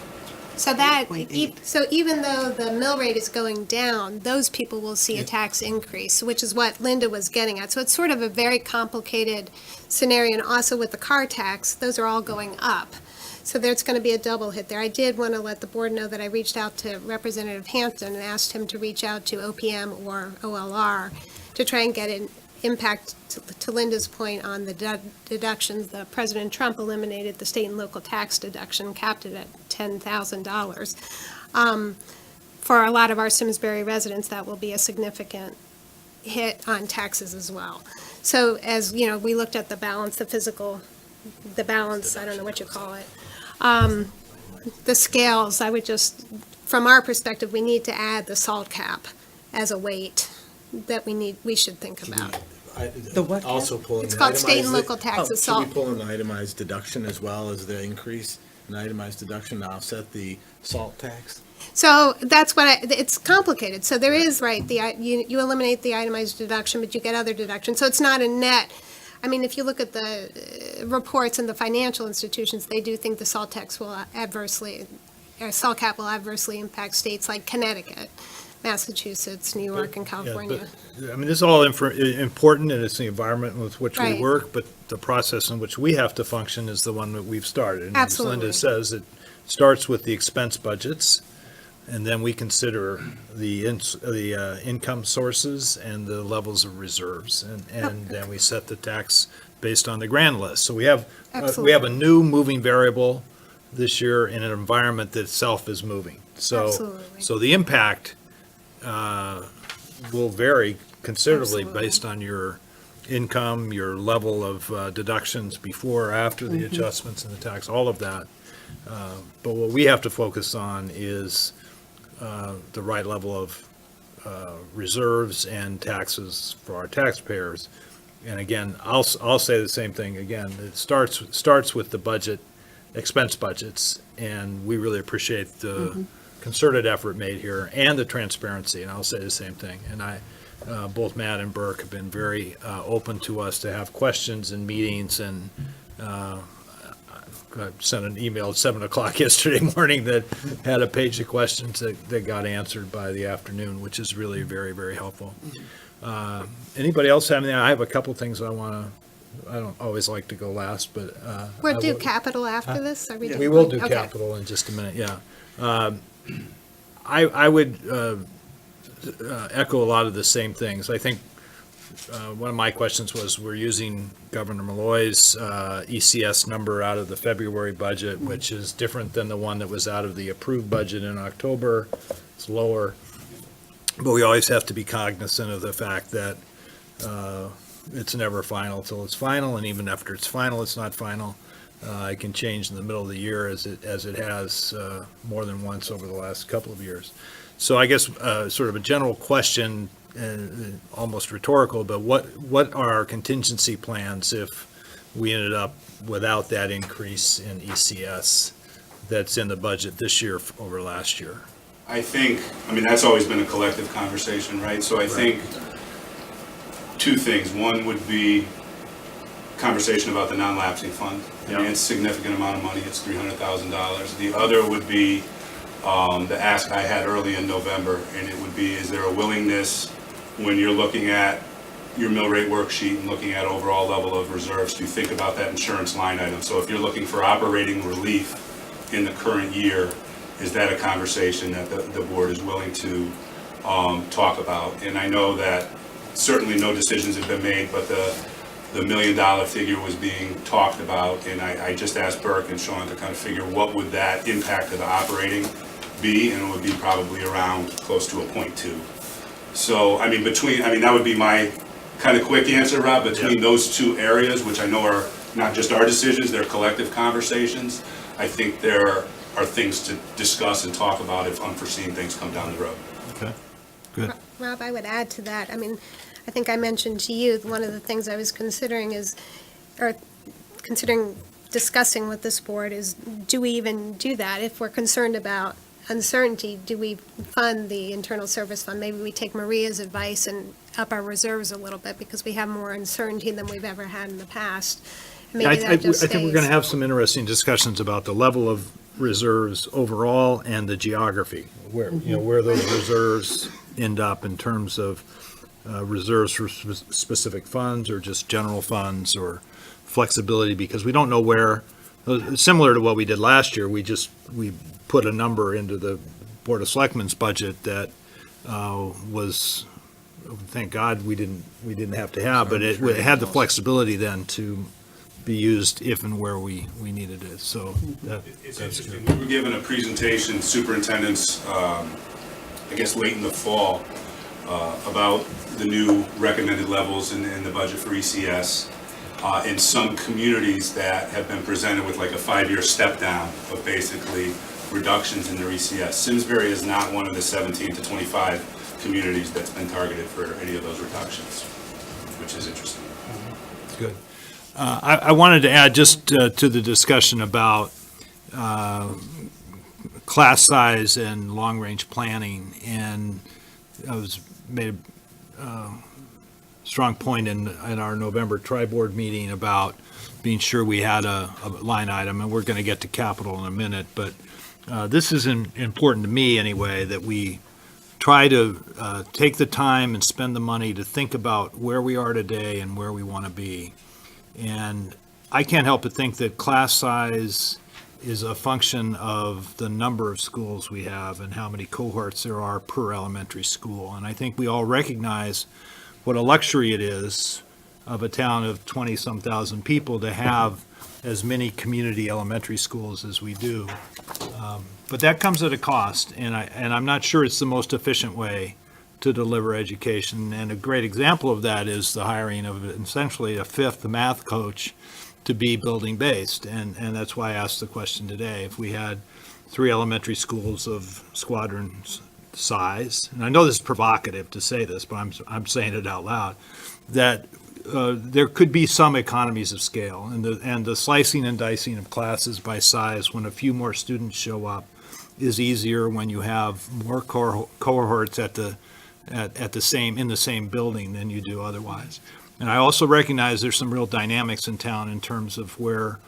So that, 8.8. so even though the mill rate is going down, those people will see a tax increase, which is what Linda was getting at. So it's sort of a very complicated scenario, and also with the car tax, those are all going up. So there's going to be a double hit there. I did want to let the board know that I reached out to Representative Hampton and asked him to reach out to OPM or OLR to try and get an impact, to Linda's point on the deductions. The President Trump eliminated the state and local tax deduction, capped it at $10,000. for a lot of our Simsbury residents, that will be a significant hit on taxes as well. So as, you know, we looked at the balance, the balance, I don't know what you call it. The scales, I would just, from our perspective, we need to add the salt cap as a weight that we should think about. The what cap? Also pulling. It's the called state and itemized- local taxes, Should salt. we pull an itemized deduction as well as the increase, an itemized deduction to offset the salt tax? So that's it's complicated. So there is, right, you eliminate the itemized deduction, but you get other deductions. So it's not a net. I mean, if you look at the reports in the financial institutions, they do think the salt tax will salt cap will adversely impact states like Connecticut, Massachusetts, New York, and Yeah, California. but, I mean, this is all important, and it's the environment with which we Right. work, but the process in which we have to function is the one that we've started. And as Linda Absolutely. says, it starts with the expense budgets, and then we consider the income sources and the levels of reserves, and then we set the tax based on the grand list. So we have a Absolutely. new moving variable this year in an environment that itself is moving. Absolutely. So the impact will vary considerably Absolutely. based on your income, your level of deductions before or after the adjustments in the tax, all of that. But what we have to focus on is the right level of reserves and taxes for our taxpayers. And again, I'll say the same thing again. It starts with the budget, expense budgets, and we really appreciate the concerted effort made here and the transparency, and I'll say the same thing. And both Matt and Burke have been very open to us to have questions and meetings, and I sent an email at 7 o'clock yesterday morning that had a page of questions that got answered by the afternoon, which is really very, very helpful. Anybody else have anything? I have a couple things I don't always like to go last, but. We'll I do will- capital after this? Are We will do okay. capital in just a minute, yeah. I would echo a lot of the same things. I think one of my questions was, we're using Governor Malloy's ECS number out of the February budget, which is different than the one that was out of the approved budget in October. It's lower. But we always have to be cognizant of the fact that it's never final till it's final, and even after it's final, it's not final. It can change in the middle of the year as it has more than once over the last couple of years. So I guess sort of a general question, almost rhetorical, but what are our contingency plans if we ended up without that increase in ECS that's in the budget this year over last year? I think, that's always been a collective conversation, right? So I think two things. One would be conversation about the non-lapsing fund. It's a significant amount of money, it's $300,000. The other would be the ask I had early in November, and it would be, is there a willingness, when you're looking at your mill rate worksheet and looking at overall level of reserves, to think about that insurance line item? So if you're looking for operating relief in the current year, is that a conversation that the board is willing to talk about? And I know that certainly no decisions have been made, but the $1 million figure was being talked about, and I just asked Burke and Sean to kind of figure what would that impact of the operating be, and it would be probably around close to a 0.2. So, that would be my kind of quick answer, Rob, between those two areas, which I know are not just our decisions, they're collective conversations. I think there are things to discuss and talk about if unforeseen things come down the road. Okay, good. Rob, I would add to that. I think I mentioned to you, one of the things I was considering discussing with this board is, do we even do that? If we're concerned about uncertainty, do we fund the internal service fund? Maybe we take Maria's advice and up our reserves a little bit, because we have more uncertainty than we've ever had in the past. Maybe I that just think we're going to stays. have some interesting discussions about the level of reserves overall and the geography, where, where those reserves end up in terms of reserves for specific funds or just general funds or flexibility, because we don't know where, similar to what we did last year, we put a number into the Board of Selectmen's budget that was, thank God we didn't have to have, but it had the flexibility then to be used if and where we needed it, so It's that's interesting, good. we were given a presentation, superintendent's I guess, late in the fall, about the new recommended levels in the budget for ECS. In some communities that have been presented with like a 5-year step down of basically reductions in their ECS. Simsbury is not one of the 17 to 25 communities that's been targeted for any of those reductions, which is interesting. Good. I wanted to add just to the discussion about class size and long-range planning, and I was made a strong point in our November tri-board meeting about being sure we had a line item, and we're going to get to capital in a minute, but this is important to me anyway, that we try to take the time and spend the money to think about where we are today and where we want to be. And I can't help but think that class size is a function of the number of schools we have and how many cohorts there are per elementary school. And I think we all recognize what a luxury it is of a town of 20-some thousand people to have as many community elementary schools as we do. But that comes at a cost, and I'm not sure it's the most efficient way to deliver education. And a great example of that is the hiring of essentially a fifth math coach to be building-based. And that's why I asked the question today. If we had 3 elementary schools of squadron size, and I know this is provocative to say this, but I'm saying it out loud, that there could be some economies of scale, and the slicing and dicing of classes by size when a few more students show up is easier when you have more cohorts in the same building than you do otherwise. And I also recognize there's some real dynamics in town in terms of where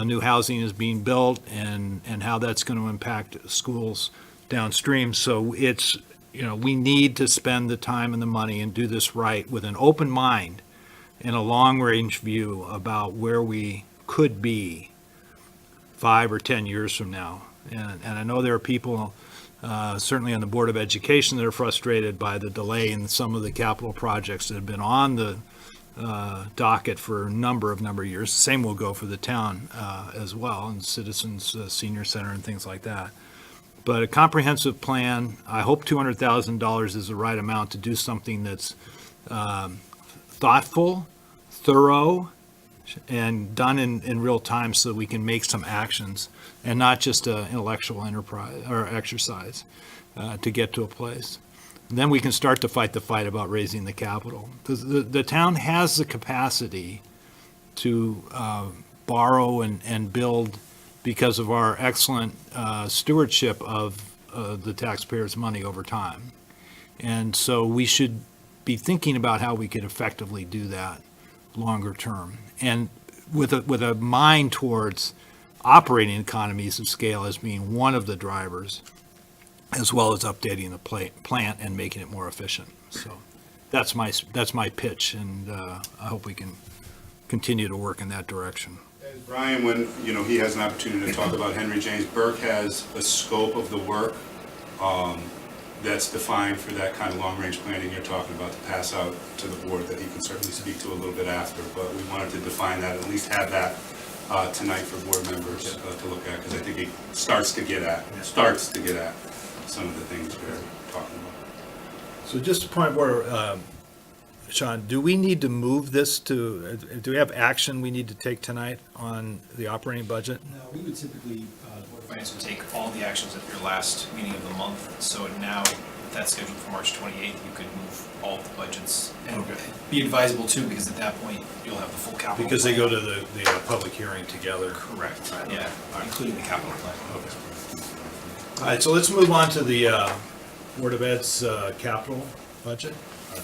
new housing is being built and how that's going to impact schools downstream. So it's, we need to spend the time and the money and do this right with an open mind and a long-range view about where we could be 5 or 10 years from now. And I know there are people, certainly on the Board of Education, that are frustrated by the delay in some of the capital projects that have been on the docket for a number of years. Same will go for the town as well, and Citizens Senior Center and things like that. But a comprehensive plan, I hope $200,000 is the right amount to do something that's thoughtful, thorough, and done in real time so that we can make some actions and not just an intellectual enterprise or exercise to get to a place. And then we can start to fight the fight about raising the capital. The town has the capacity to borrow and build because of our excellent stewardship of the taxpayers' money over time. And so we should be thinking about how we could effectively do that longer term. And with a mind towards operating economies of scale as being one of the drivers, as well as updating the plant and making it more efficient. So that's my pitch, and I hope we can continue to work in that direction. Brian, when he has an opportunity to talk about Henry James, Burke has a scope of the work that's defined for that kind of long-range planning you're talking about to pass out to the board that he can certainly speak to a little bit after. But we wanted to define that, at least have that tonight for board members to look at, because I think it starts to get at some of the things we're talking about. So just a point where, Sean, do we need to move this do we have action we need to take tonight on the operating budget? No, we would typically, the Board of Finance would take all the actions at your last meeting of the month. So now, if that's scheduled for March 28th, you could move all of the budgets. And Okay. be advisable too, because at that point, you'll have the full capital. Because they plan. go to the public hearing together. Correct, yeah, including the capital plan. All right, so let's move on to the Board of Ed's capital budget.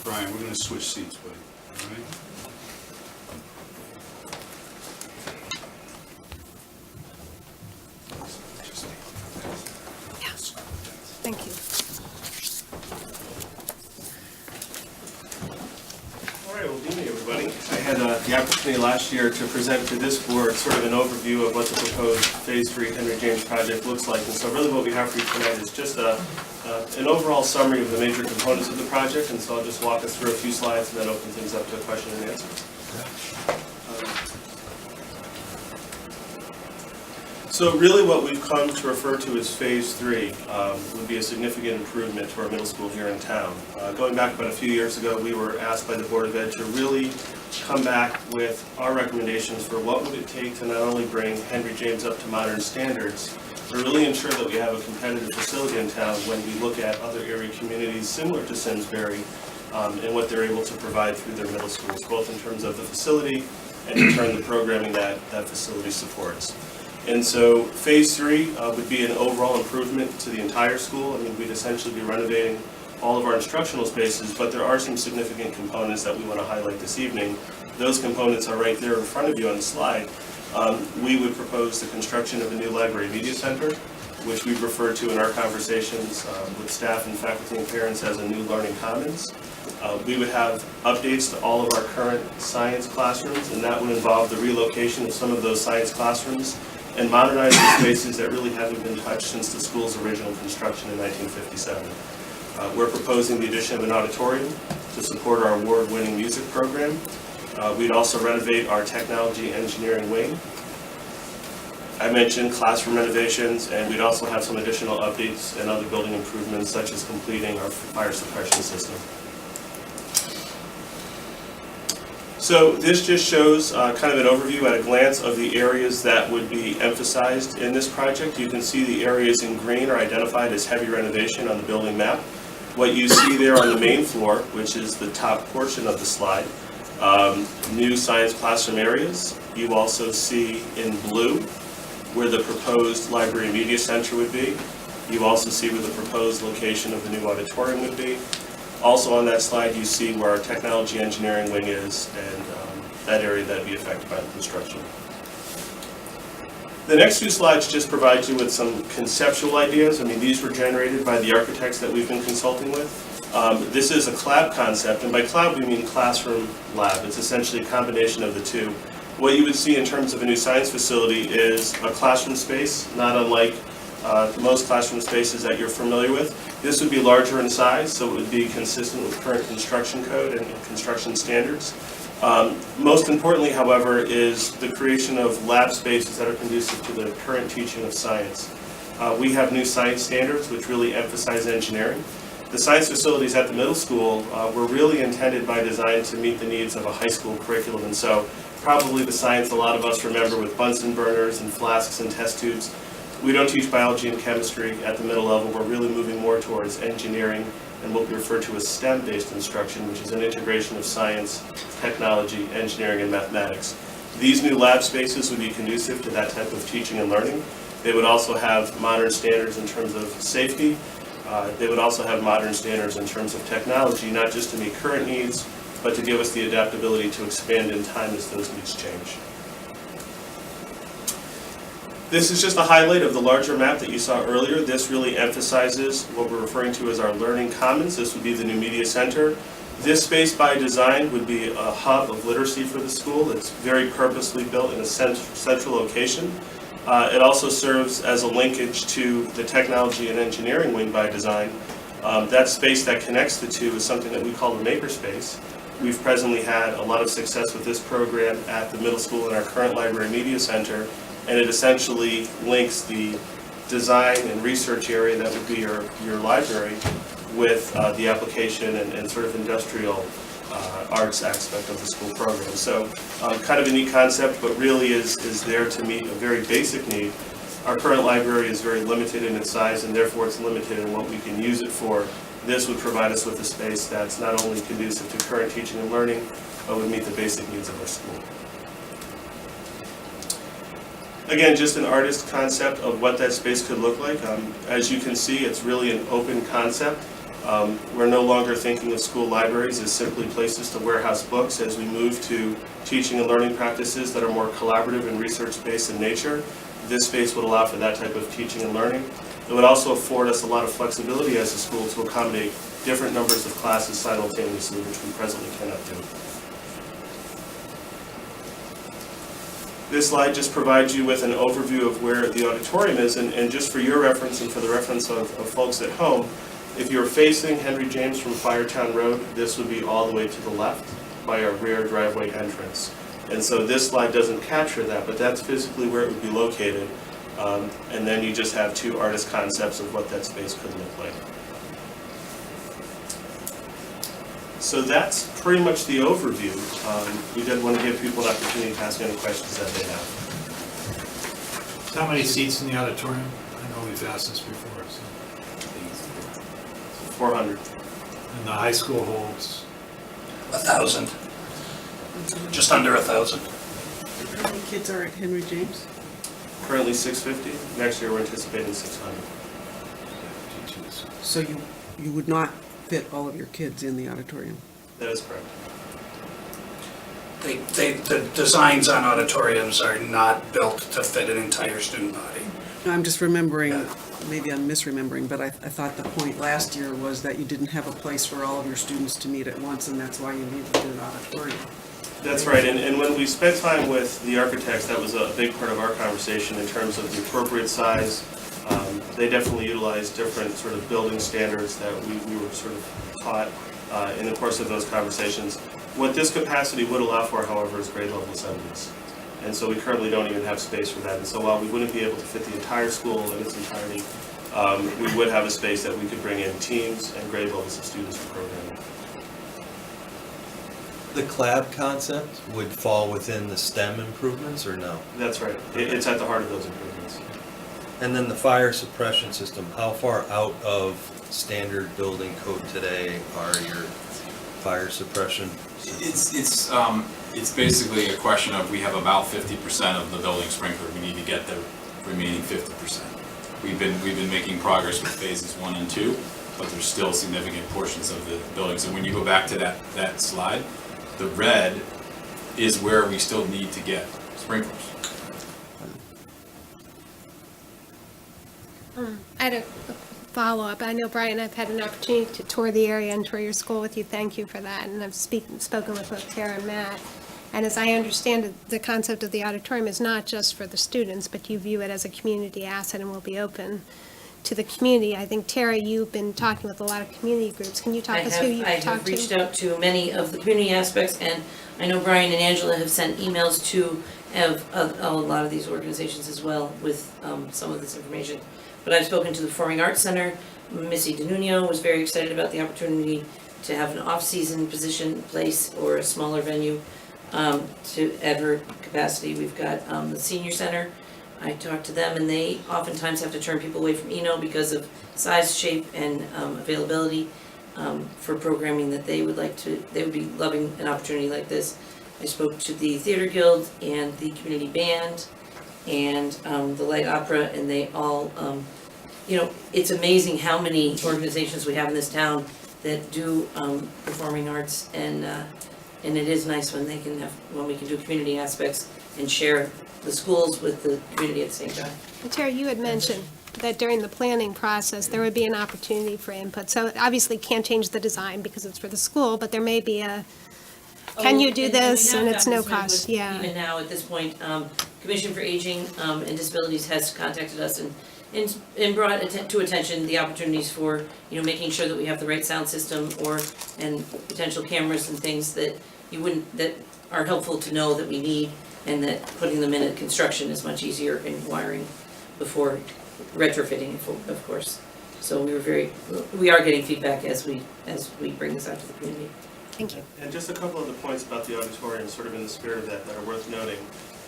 Brian, we're going to switch seats, buddy. All right? Thank you. All right, well, good evening, everybody. I had the opportunity last year to present to this board sort of an overview of what the proposed Phase 3 Henry James project looks like. And so really what we have for you tonight is just an overall summary of the major components of the project. And so I'll just walk us through a few slides and then open things up to question and answer. So really what we've come to refer to as Phase 3 would be a significant improvement to our middle school here in town. Going back about a few years ago, we were asked by the Board of Ed to really come back with our recommendations for what would it take to not only bring Henry James up to modern standards, but really ensure that we have a competitive facility in town when we look at other area communities similar to Simsbury and what they're able to provide through their middle schools, both in terms of the facility and in turn the programming that facility supports. And so Phase 3 would be an overall improvement to the entire school. I mean, we'd essentially be renovating all of our instructional spaces, but there are some significant components that we want to highlight this evening. Those components are right there in front of you on the slide. We would propose the construction of a new library media center, which we've referred to in our conversations with staff and faculty and parents as a new learning commons. We would have updates to all of our current science classrooms, and that would involve the relocation of some of those science classrooms and modernizing spaces that really haven't been touched since the school's original construction in 1957. We're proposing the addition of an auditorium to support our award-winning music program. We'd also renovate our technology engineering wing. I mentioned classroom renovations, and we'd also have some additional updates and other building improvements, such as completing our fire suppression system. So this just shows kind of an overview at a glance of the areas that would be emphasized in this project. You can see the areas in green are identified as heavy renovation on the building map. What you see there on the main floor, which is the top portion of the slide, new science classroom areas. You also see in blue where the proposed library and media center would be. You also see where the proposed location of the new auditorium would be. Also on that slide, you see where our technology engineering wing is and that area that would be affected by the construction. The next few slides just provide you with some conceptual ideas. I mean, these were generated by the architects that we've been consulting with. This is a CLAB concept, and by CLAB we mean classroom lab. It's essentially a combination of the two. What you would see in terms of a new science facility is a classroom space, not unlike most classroom spaces that you're familiar with. This would be larger in size, so it would be consistent with current construction code and construction standards. Most importantly, however, is the creation of lab spaces that are conducive to the current teaching of science. We have new science standards which really emphasize engineering. The science facilities at the middle school were really intended by design to meet the needs of a high school curriculum, and so probably the science a lot of us remember with Bunsen burners and flasks and test tubes. We don't teach biology and chemistry at the middle level. We're really moving more towards engineering and what we refer to as STEM-based instruction, which is an integration of science, technology, engineering, and mathematics. These new lab spaces would be conducive to that type of teaching and learning. They would also have modern standards in terms of safety. They would also have modern standards in terms of technology, not just to meet current needs, but to give us the adaptability to expand in time as those needs change. This is just a highlight of the larger map that you saw earlier. This really emphasizes what we're referring to as our learning commons. This would be the new media center. This space by design would be a hub of literacy for the school. It's very purposely built in a central location. It also serves as a linkage to the technology and engineering wing by design. That space that connects the two is something that we call the makerspace. We've presently had a lot of success with this program at the middle school in our current library media center, and it essentially links the design and research area that would be your library with the application and sort of industrial arts aspect of the school program. So kind of a neat concept, but really is there to meet a very basic need. Our current library is very limited in its size, and therefore it's limited in what we can use it for. This would provide us with a space that's not only conducive to current teaching and learning, but would meet the basic needs of our school. Again, just an artist concept of what that space could look like. As you can see, it's really an open concept. We're no longer thinking of school libraries as simply places to warehouse books. As we move to teaching and learning practices that are more collaborative and research-based in nature, this space would allow for that type of teaching and learning. It would also afford us a lot of flexibility as a school to accommodate different numbers of classes simultaneously, which we presently cannot do. This slide just provides you with an overview of where the auditorium is, and just for your reference and for the reference of folks at home, if you're facing Henry James from Firetown Road, this would be all the way to the left by our rear driveway entrance. And so this slide doesn't capture that, but that's physically where it would be located. And then you just have two artist concepts of what that space could look like. So that's pretty much the overview. We did want to give people an opportunity to ask any questions that they have. How many seats in the auditorium? I know we've asked this before, so. 400. And the high school holds, 1,000, just under 1,000. How many kids are at Henry James? Currently 650. Next year, we're anticipating 600. So you would not fit all of your kids in the auditorium? That is correct. The designs on auditoriums are not built to fit an entire student body. No, I'm just remembering, maybe I'm misremembering, but I thought the point last year was that you didn't have a place for all of your students to meet at once, and that's why you needed to do an auditorium. That's right, and when we spent time with the architects, that was a big part of our conversation in terms of the appropriate size. They definitely utilized different sort of building standards that we were sort of taught in the course of those conversations. What this capacity would allow for, however, is grade level assemblies. And so we currently don't even have space for that. And so while we wouldn't be able to fit the entire school in its entirety, we would have a space that we could bring in teams and grade levels of students for programming. The CLAB concept would fall within the STEM improvements or no? That's right. It's at the heart of those improvements. And then the fire suppression system, how far out of standard building code today are your fire suppression? It's basically a question of, we have about 50% of the building sprinkled. We need to get the remaining 50%. We've been making progress with phases 1 and 2, but there's still significant portions of the buildings. And when you go back to that slide, the red is where we still need to get sprinklers. I had a follow-up. I know, Brian, I've had an opportunity to tour the area and tour your school with you. Thank you for that. And I've spoken with both Tara and Matt. And as I understand it, the concept of the auditorium is not just for the students, but you view it as a community asset and will be open to the community. I think, Tara, you've been talking with a lot of community groups. Can you talk us who you've talked to? I have reached out to many of the community aspects, and I know Brian and Angela have sent emails to a lot of these organizations as well with some of this information. But I've spoken to the Performing Arts Center. Missy DeNunio was very excited about the opportunity to have an off-season position place or a smaller venue at her capacity. We've got the Senior Center. I talked to them, and they oftentimes have to turn people away from Eno because of size, shape, and availability for programming that they would be loving an opportunity like this. I spoke to the Theater Guild and the Community Band and the Light Opera, and they all, it's amazing how many organizations we have in this town that do performing arts, and it is nice when we can do community aspects and share the schools with the community at the same time. And Tara, you had mentioned that during the planning process, there would be an opportunity for input. So it obviously can't change the design because it's for the school, but there may be can you do this, and it's no cost, yeah. Even now, at this point, Commission for Aging and Disabilities has contacted us and brought to attention the opportunities for, making sure that we have the right sound system and potential cameras and things that that are helpful to know that we need, and that putting them in at construction is much easier in wiring before retrofitting, of course. So we are getting feedback as we bring this out to the community. Thank you. And just a couple of the points about the auditorium, sort of in the spirit of that are worth noting.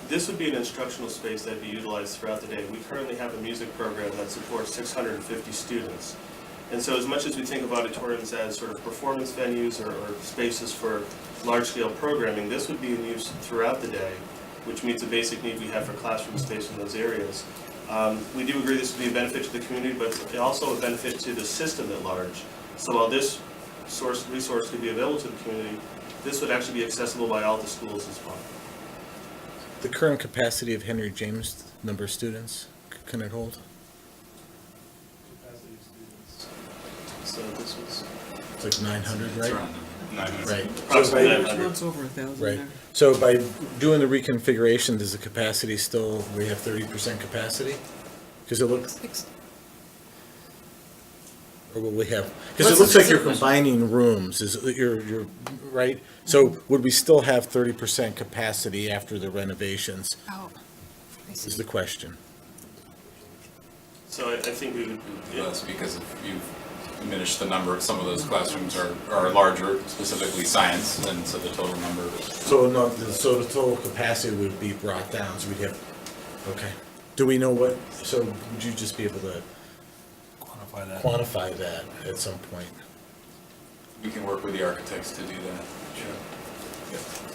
This would be an instructional space that would be utilized throughout the day. We currently have a music program that supports 650 students. And so as much as we think of auditoriums as sort of performance venues or spaces for large-scale programming, this would be in use throughout the day, which meets a basic need we have for classroom space in those areas. We do agree this would be a benefit to the community, but it's also a benefit to the system at large. So while this resource could be available to the community, this would actually be accessible by all the schools as well. The current capacity of Henry James, number of students, can it hold? So this was It's like 900, right? Around 900. Right. approximately So by- 900. It's over 1,000 Right. there. So by doing the reconfiguration, does the capacity still, we have 30% capacity? Because it looks, or will we have, because it looks like you're combining rooms, you're, right? So would we still have 30% capacity after the renovations, Oh, I is see. the question. So I think we would, That's because if you've diminished the number, some of those classrooms are larger, specifically science, and so the total number. So no, so the total capacity would be brought down, so we'd have, okay. Do we know what, so would you just be able to quantify that at some point? We can work with the architects to do that.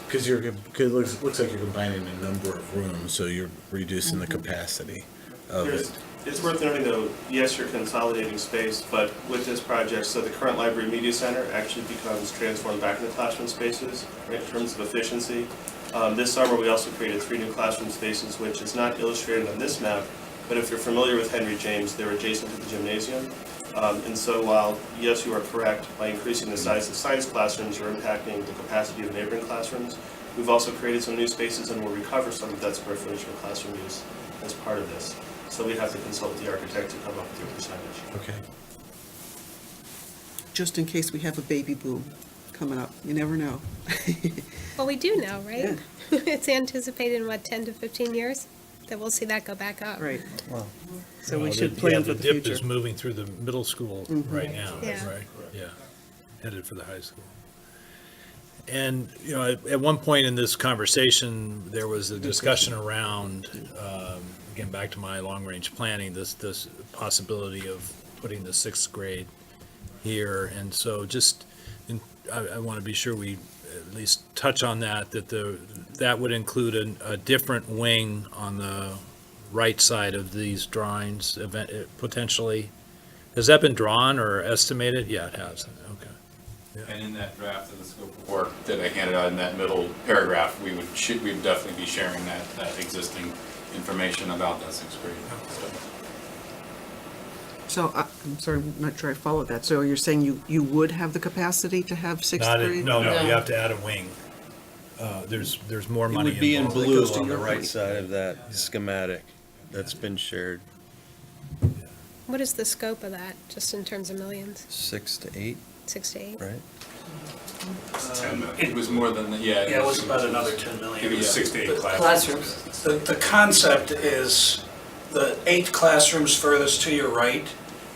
Because it looks like you're combining a number of rooms, so you're reducing the capacity of it. it's worth noting though, yes, you're consolidating space, but with this project, so the current library media center actually becomes transformed back into classroom spaces in terms of efficiency. This summer, we also created 3 new classroom spaces, which is not illustrated on this map, but if you're familiar with Henry James, they're adjacent to the gymnasium. And so while, yes, you are correct, by increasing the size of science classrooms, you're impacting the capacity of neighboring classrooms. We've also created some new spaces and will recover some of that square footage for classroom use as part of this. So we'd have to consult with the architect to come up with your percentage. Okay. Just in case we have a baby boom coming up, you never know. Well, we do know, right? It's anticipated in, what, 10 to 15 years, that we'll see that go back up. Right. Well, So we Well, should the- plan yeah, for the dip is future. Mm-hmm. moving through the middle school right now, Yeah. right? Yeah, headed for the high school. And, at one point in this conversation, there was a discussion around, again, back to my long-range planning, this possibility of putting the 6th grade here. And so I want to be sure we at least touch on that that would include a different wing on the right side of these drawings, potentially. Has that been drawn or estimated? Yeah, it has. Okay. And in that draft of the scope of work that I handed out in that middle paragraph, we would definitely be sharing that existing information about that 6th grade study. So, I'm sorry, I'm not sure I followed that. So you're saying you would have the capacity to have sixth Not grade? no, No. you have to add a wing. There's more it money would be in involved. blue goes to on the your right point. side of that schematic that's been shared, What is the scope of that, just in terms of millions, 6 to 8, 6 to 8? right? 10 million. It was more than, yeah. Yeah, it was about another 10 It million. was 6 to 8 Classrooms. The concept is the 8 classrooms furthest to your right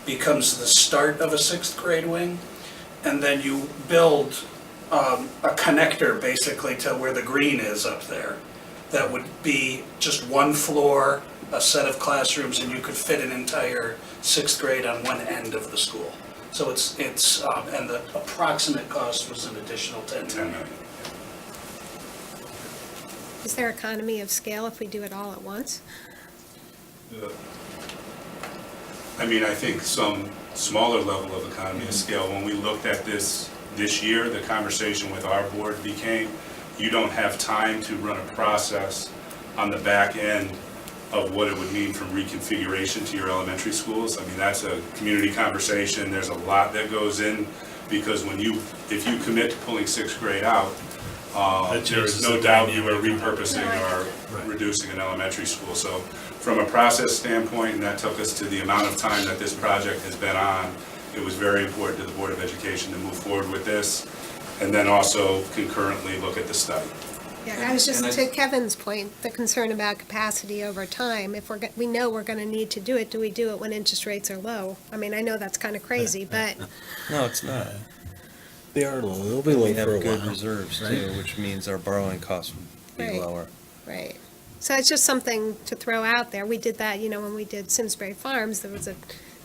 becomes the start of a 6th grade wing, and then you build a connector basically to where the green is up there. That would be just one floor, a set of classrooms, and you could fit an entire 6th grade on one end of the school. So it's and the approximate cost was an additional 10 10 million. million. Is there economy of scale if we do it all at once? I mean, I think some smaller level of economy of scale, when we looked at this year, the conversation with our board became, you don't have time to run a process on the back end of what it would mean from reconfiguration to your elementary schools. I mean, that's a community conversation. There's a lot that goes in, because if you commit to pulling 6th grade out, That there is changes no the doubt you are dynamic. repurposing or Right. reducing an elementary school. So from a process standpoint, and that took us to the amount of time that this project has been on, it was very important to the Board of Education to move forward with this, and then also concurrently look at the study. Yeah, I was just, And to Kevin's point, the concern about capacity over time, if we know we're gonna need to do it, do we do it when interest rates are low? I mean, I know that's kind of crazy, but, No, it's not. They are low, they'll be We low have for a good while. reserves right? too, which means our borrowing costs would be Right. lower. right. So it's just something to throw out there. We did that, when we did Simsbury Farms, there was a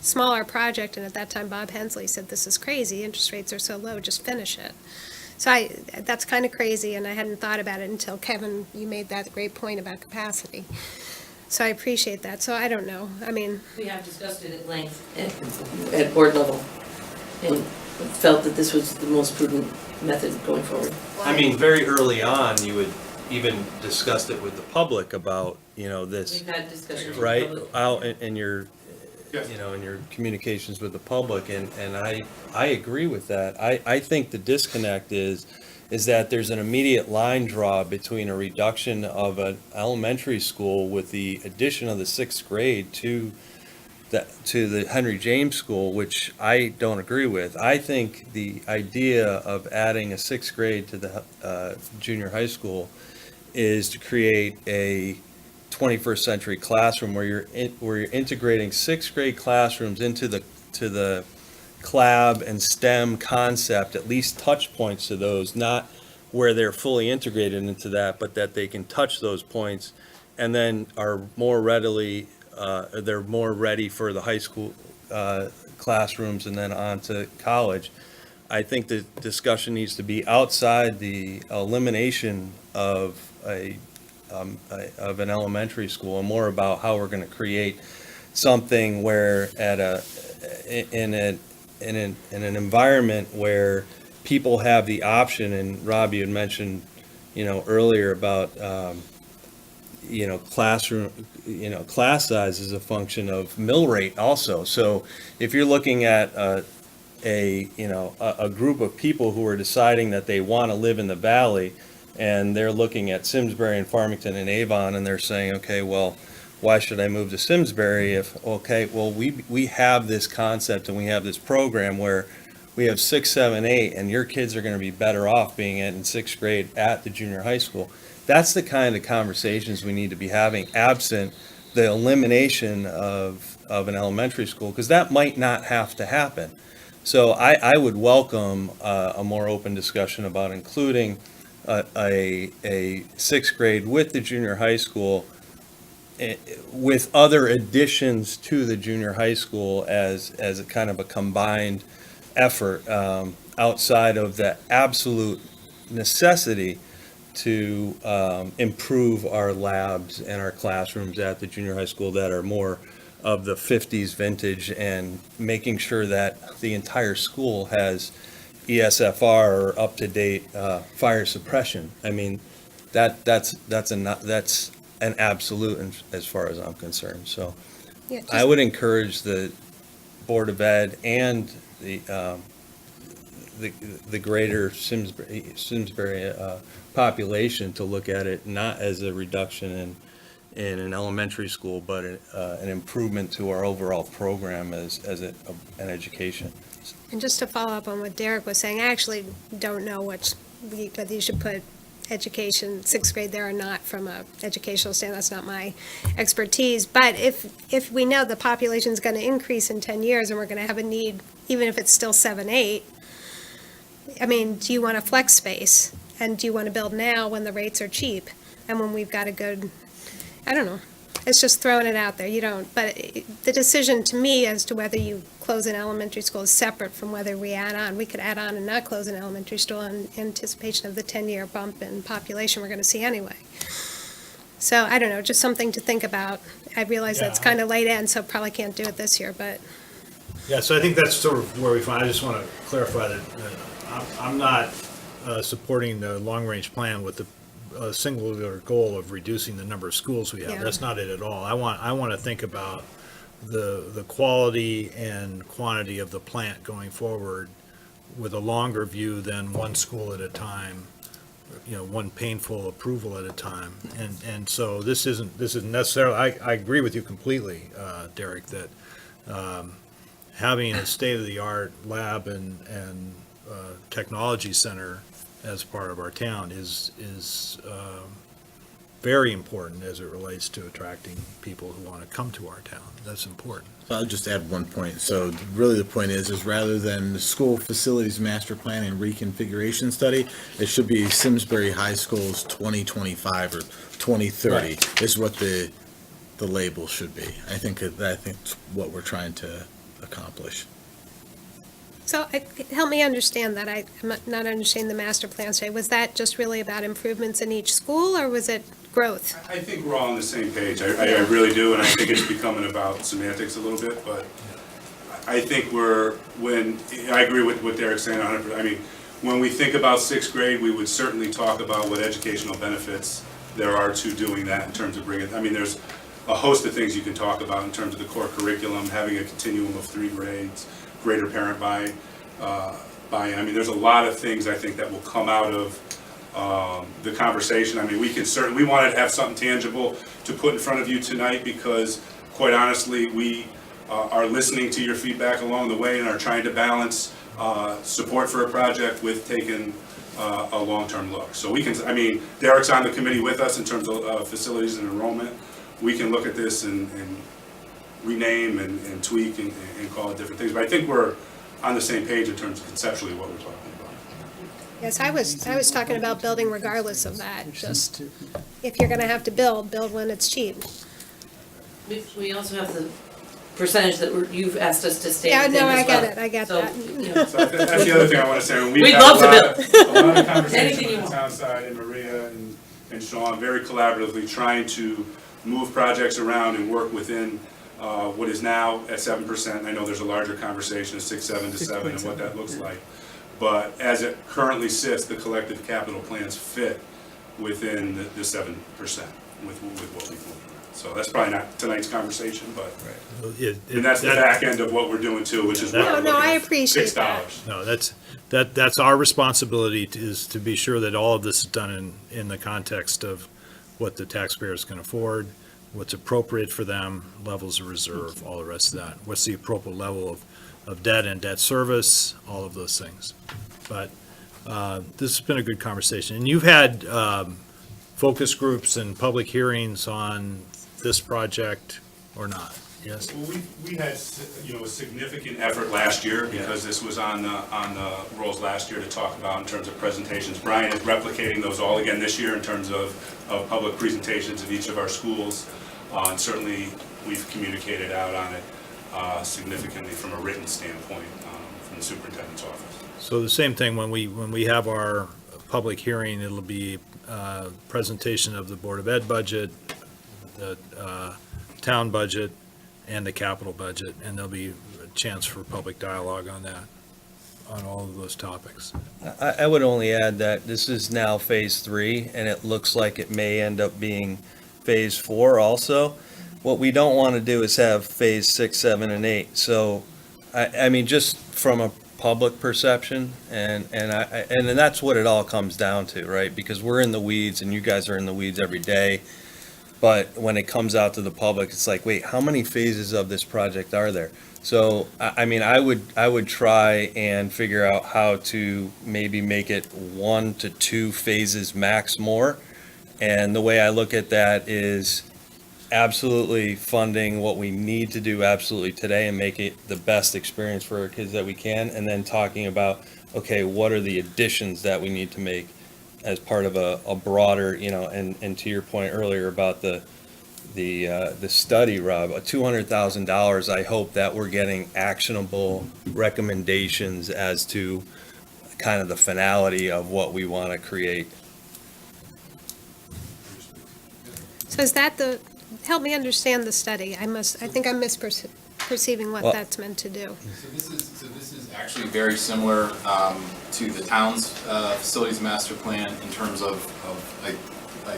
smaller project, and at that time Bob Hensley said, this is crazy, interest rates are so low, just finish it. So that's kind of crazy, and I hadn't thought about it until Kevin, you made that great point about capacity. So I appreciate that. So I don't know. I mean, We have discussed it at length at board level, and felt that this was the most prudent method going forward. I mean, very early on, you would even discussed it with the public about, this, We've had discussions with the right? public. Out in your, Yes. in your communications with the public, and I agree with that. I think the disconnect is that there's an immediate line draw between a reduction of an elementary school with the addition of the 6th grade to the Henry James School, which I don't agree with. I think the idea of adding a 6th grade to the junior high school is to create a 21st century classroom where you're integrating sixth grade classrooms into the CLAB and STEM concept, at least touch points to those, not where they're fully integrated into that, but that they can touch those points and then are more readily, they're more ready for the high school classrooms and then on to college. I think the discussion needs to be outside the elimination of of an elementary school and more about how we're going to create something where in an environment where people have the option, and Rob, you had mentioned, earlier about, classroom, class size is a function of mill rate also. So if you're looking at a group of people who are deciding that they want to live in the valley, and they're looking at Simsbury and Farmington and Avon, and they're saying, okay, well, why should I move to Simsbury we have this concept and we have this program where we have 6, 7, 8, and your kids are going to be better off being in sixth grade at the junior high school. That's the kind of conversations we need to be having, absent the elimination of an elementary school, because that might not have to happen. So I would welcome a more open discussion about including a sixth grade with the junior high school, with other additions to the junior high school as a kind of a combined effort, outside of the absolute necessity to improve our labs and our classrooms at the junior high school that are more of the 50s vintage, and making sure that the entire school has ESFR or up-to-date fire suppression. I mean, that's an absolute as far as I'm concerned. So Yeah, I would encourage the Board of Ed and the greater Simsbury population to look at it not as a reduction in an elementary school, but an improvement to our overall program as an education. And just to follow up on what Derek was saying, I actually don't know whether you should put education, sixth grade there or not from a educational standpoint. That's not my expertise. But if we know the population's going to increase in 10 years and we're going to have a need, even if it's still 7, 8, I mean, do you want a flex space? And do you want to build now when the rates are cheap and when we've got a good, I don't know. It's just throwing it out there. You don't, but the decision to me as to whether you close an elementary school is separate from whether we add on. We could add on and not close an elementary school in anticipation of the 10-year bump in population we're going to see anyway. So I don't know, just something to think about. I realize that's kind of late in, so probably can't do it this year, but. Yeah, so I think that's sort of where we find, I just want to clarify that I'm not supporting the long-range plan with the singular goal of reducing the number of schools we have. Yeah. That's not it at all. I want to think about the quality and quantity of the plant going forward with a longer view than one school at a time, one painful approval at a time. And so this isn't necessarily, I agree with you completely, Derek, that having a state-of-the-art lab and technology center as part of our town is very important as it relates to attracting people who want to come to our town. That's important. So I'll just add one point. So really the point is rather than the school facilities master plan and reconfiguration study, it should be Simsbury High School's 2025 or 2030 is what the label should be. I think that's what we're trying to accomplish. So help me understand that. I'm not understanding the master plan today. Was that just really about improvements in each school, or was it growth? I think we're all on the same page. I really do, and I think it's becoming about semantics a little bit, but I think I agree with what Derek's saying 100%. I mean, when we think about sixth grade, we would certainly talk about what educational benefits there are to doing that in terms of bringing, I mean, there's a host of things you can talk about in terms of the core curriculum, having a continuum of 3 grades, greater parent buy-in. I mean, there's a lot of things I think that will come out of the conversation. I mean, we wanted to have something tangible to put in front of you tonight because, quite honestly, we are listening to your feedback along the way and are trying to balance support for a project with taking a long-term look. So Derek's on the committee with us in terms of facilities and enrollment. we can look at this and rename and tweak and call it different things. But I think we're on the same page in terms of conceptually what we're talking about. Yes, I was talking about building regardless of that, just if you're gonna have to build when it's cheap. We also have the percentage that you've asked us to stay Yeah, within no, as I get well. it, I get So, that. you know, So that's the other thing I want to say. When we've We'd had love to a lot of conversations Anything you on the want. town side, and Maria and Sean, very collaboratively trying to move projects around and work within what is now at 7%. I know there's a larger conversation of 6, 7 to 7 and what that looks like. But as it currently sits, the collective capital plans fit within the 7% with what we've moved. So that's probably not tonight's conversation, but, and that's the back end of what we're doing too, which is what No, we're no, looking I at, appreciate that. $6. No, that's our responsibility is to be sure that all of this is done in the context of what the taxpayers can afford, what's appropriate for them, levels of reserve, all the rest of that. What's the appropriate level of debt and debt service, all of those things. But this has been a good conversation. And you've had focus groups and public hearings on this project or not? Yes? Well, we had, a significant effort last year because this was on the rolls last year to talk about in terms of presentations. Brian is replicating those all again this year in terms of public presentations of each of our schools. And certainly, we've communicated out on it significantly from a written standpoint from the superintendent's office. So the same thing, when we have our public hearing, it'll be presentation of the Board of Ed budget, the town budget, and the capital budget, and there'll be a chance for public dialogue on that, on all of those topics. I would only add that this is now phase 3, and it looks like it may end up being phase 4 also. What we don't want to do is have phase 6, 7, and 8. So, I mean, just from a public perception, and that's what it all comes down to, right? Because we're in the weeds, and you guys are in the weeds every day. But when it comes out to the public, it's like, wait, how many phases of this project are there? So, I mean, I would try and figure out how to maybe make it 1 to 2 phases max more. And the way I look at that is absolutely funding what we need to do absolutely today and make it the best experience for our kids that we can. And then talking about, okay, what are the additions that we need to make as part of a broader, and to your point earlier about the study, Rob, $200,000, I hope that we're getting actionable recommendations as to kind of the finality of what we want to create. So is that help me understand the study. I think I'm misperceiving what Well- that's meant to do. So this is actually very similar to the town's facilities master plan in terms of I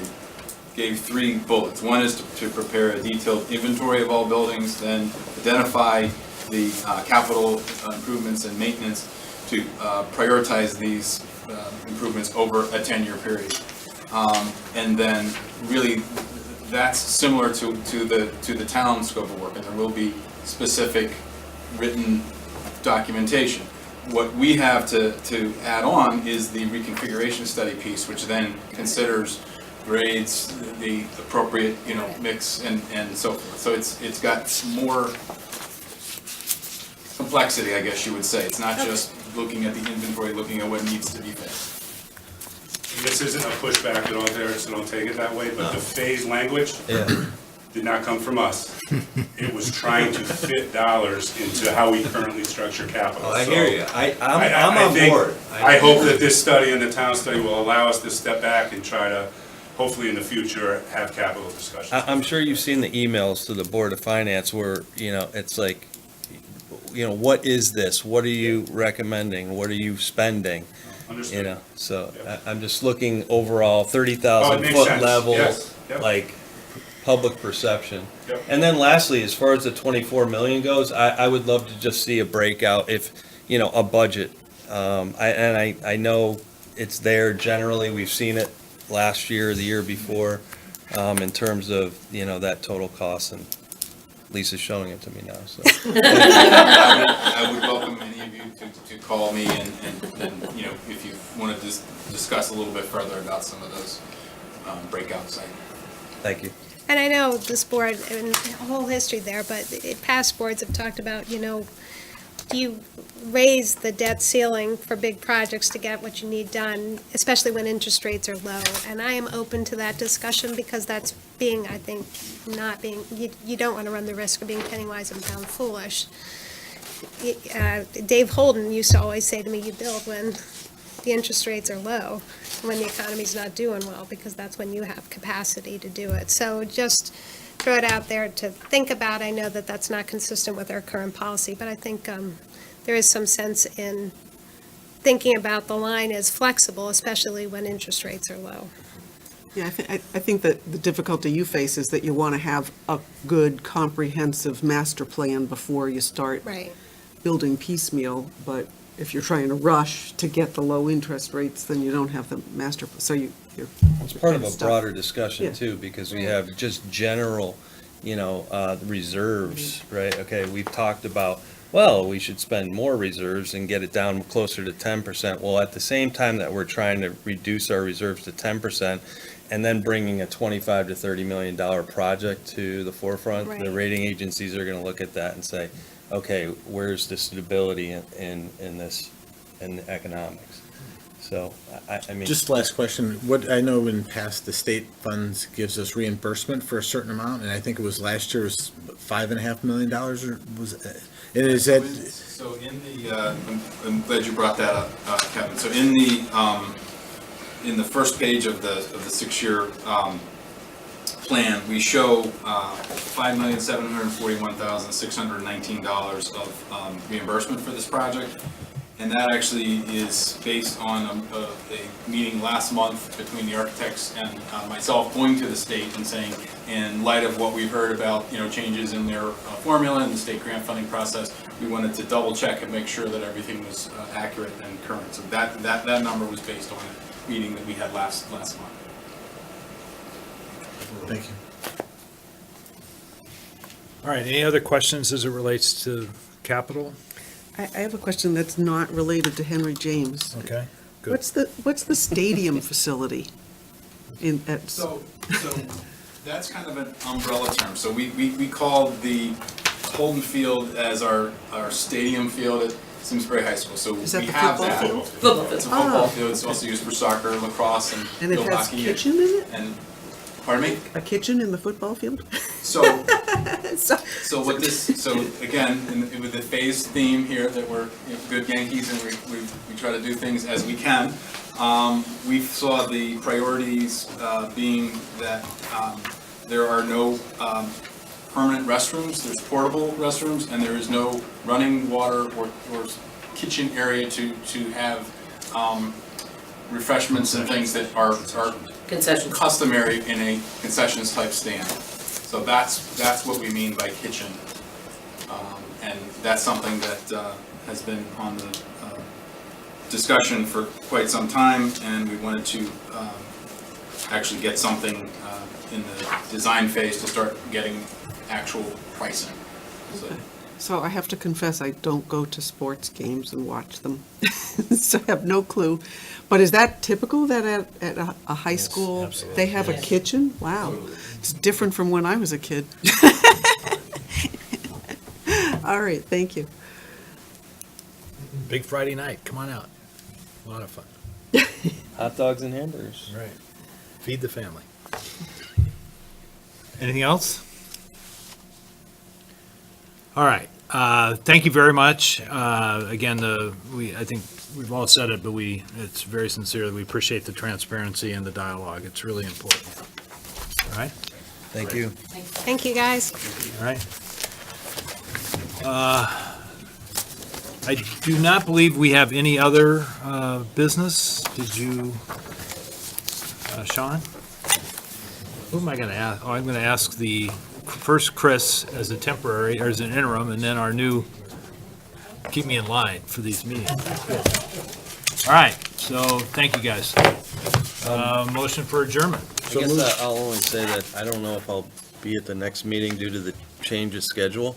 gave 3 bullets. One is to prepare a detailed inventory of all buildings, then identify the capital improvements and maintenance to prioritize these improvements over a 10-year period. And then really that's similar to the town scope of work, and there will be specific written documentation. What we have to add on is the reconfiguration study piece, which then considers grades, the appropriate, mix and so forth. So it's got more complexity, I guess you would say. It's not just looking at the inventory, looking at what needs to be fixed. This isn't a pushback at all there, so don't take it that way, but the phase language did not come from us. It was trying to fit dollars into how we currently structure capital. I hear you. I'm I on think- board. I hope that this study and the town study will allow us to step back and try to, hopefully in the future, have capital discussions. I'm sure you've seen the emails to the Board of Finance where, it's like, what is this? What are you recommending? What are you spending? Understood. So Yep. I'm just looking overall, Oh, it 30,000 makes foot sense. level, Yes. Yep. like, public perception. Yep. And then lastly, as far as the 24 million goes, I would love to just see a breakout if, a budget. I know it's there generally, we've seen it last year, the year before, in terms of, that total cost, and Lisa's showing it to me now, so. I would welcome any of you to call me and if you want to discuss a little bit further about some of those breakouts. Thank you. And I know this board, and a whole history there, but past boards have talked about, do you raise the debt ceiling for big projects to get what you need done, especially when interest rates are low? And I am open to that discussion because that's being, I think, not being, you don't want to run the risk of being penny wise and pound foolish. Dave Holden used to always say to me, you build when the interest rates are low, when the economy's not doing well, because that's when you have capacity to do it. So just throw it out there to think about. I know that that's not consistent with our current policy, but I think there is some sense in thinking about the line as flexible, especially when interest rates are low. Yeah, I think that the difficulty you face is that you want to have a good comprehensive master plan before you start Right. building piecemeal, but if you're trying to rush to get the low interest rates, then you don't have the master, so you're. It's part of a stuck. broader discussion Yeah. too, because we have just general, reserves, right? Okay, we've talked about, well, we should spend more reserves and get it down closer to 10%. Well, at the same time that we're trying to reduce our reserves to 10%, and then bringing a $25 to $30 million project to the forefront, the Right. rating agencies are gonna look at that and say, okay, where's the stability in this, in the economics? So, I mean. Just last question, what, I know in past, the state funds gives us reimbursement for a certain amount, and I think it was last year was $5.5 million, or was, and is that, So in the, I'm glad you brought that up, Kevin. So in the first page of the 6-year plan, we show $5,741,619 of reimbursement for this project. And that actually is based on a meeting last month between the architects and myself going to the state and saying, in light of what we've heard about, changes in their formula and the state grant funding process, we wanted to double check and make sure that everything was accurate and current. So that number was based on a meeting that we had last month. thank you. All right, any other questions as it relates to capital? I have a question that's not related to Henry James. Okay, good. What's the stadium facility at? So that's kind of an umbrella term. So we called the Holden Field as our stadium field at Simsbury High School. So Is that we the have football that. field? Football field. It's a football field. It's also used for soccer, lacrosse, and And it field has hockey. kitchen in it? And, pardon me? A kitchen in the football field? So So- So again, with the phase theme here, that we're good Yankees and we try to do things as we can, we saw the priorities being that there are no permanent restrooms, there's portable restrooms, and there is no running water or kitchen area to have refreshments and things that are Concessions. customary in a concessions type stand. So that's what we mean by kitchen. And that's something that has been on the discussion for quite some time, and we wanted to actually get something in the design phase to start getting actual pricing. So I have to confess, I don't go to sports games and watch them, so I have no clue. But is that typical that at a high school, absolutely. they have a kitchen? Wow, it's different from when I was a kid. All right, thank you. Big Friday night, come on out. A lot of fun. Hot dogs and hamburgers. Right. Feed the family. Anything else? All right. Thank you very much. Again, I think we've all said it, but it's very sincere that we appreciate the transparency and the dialogue. It's really important. All right? Thank you. Thank you, guys. All right. I do not believe we have any other business. Did you, Sean? Who am I going to ask? Oh, I'm going to ask first Chris as a temporary, or as an interim, and then our new, keep me in line for these meetings. All right, so thank you, guys. Motion for adjournment. I guess I'll only say that I don't know if I'll be at the next meeting due to the change of schedule.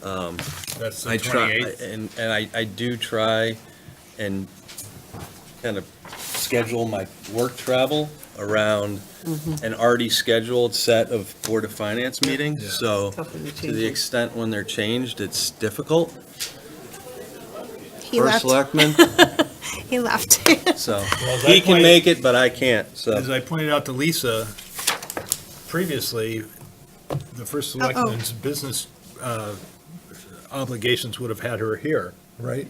That's the I try, 28th. and I do try and kind of schedule my work travel around an already scheduled set of Board of Finance meetings, so Tough when you to change the it. extent when they're changed, it's difficult He for left. selectmen, He left. so as he I can pointed- make it, but I can't, so. As I pointed out to Lisa previously, the first selectman's business obligations would have had her here, right?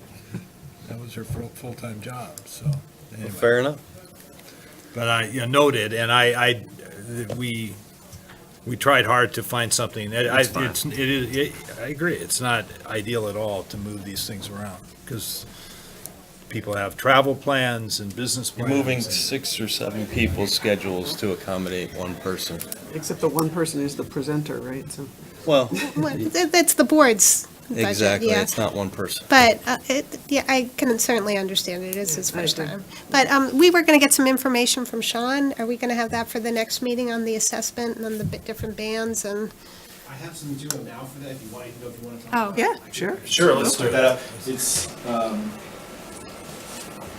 That was her full-time job, so, anyway. Fair enough. But noted, and we tried hard to find something. I agree, it's not ideal at all to move these things around, because people have travel plans and business You're plans. moving and- 6 or 7 people's schedules to accommodate one person. Except the one person is the presenter, right? So Well, Well, that's the board's budget, exactly, yeah. it's not one person. But, yeah, I can certainly understand it. It is his Yeah, I first agree. time. But we were going to get some information from Sean. Are we going to have that for the next meeting on the assessment and on the different bands and? I have some material now for that, if you want, if you want to Oh. talk. yeah, sure. Sure, let's start that up. It's,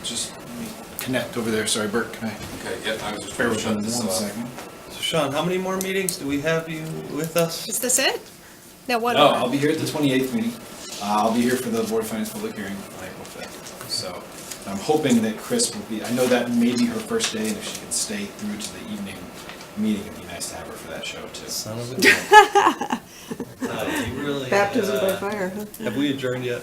just let me connect over there, sorry, Bert, can I? Okay, yeah, I was just Bear trying to with shut me this one off. second. So Sean, how many more meetings do we have you with us? Is this it? No, one No, more. I'll be here at the 28th meeting. I'll be here for the Board of Finance public hearing on April 5th. So I'm hoping that Chris will be, I know that may be her first day, and if she could stay through to the evening meeting, it'd be nice to have her for that show too. Son of a gun. You really, Baptism by fire, huh? Have we adjourned yet?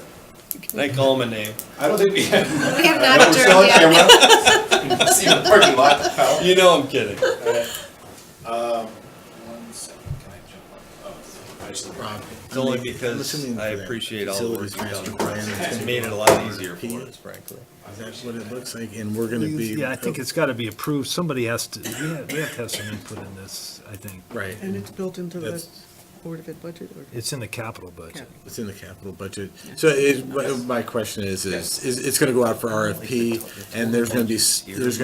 Can I call him a name? I don't think we have. We have not No, we're still on adjourned yet. camera. See the parking lot, pal. You know I'm kidding. One second, can I jump up? Oh, I just looked wrong. It's only I'm because assuming I for that appreciate all the work facilities you've master done. plan, it's It's gonna made be it a lot easier for us, frankly. That's what it looks like, and we're gonna be. Yeah, I think it's got to be approved. Somebody has to, we have to have some input in this, I think. Right, And it's built into the That's- Board of Ed budget, or? It's in the capital budget. it's in the capital budget. So my question is it's gonna go out for RFP, and there's gonna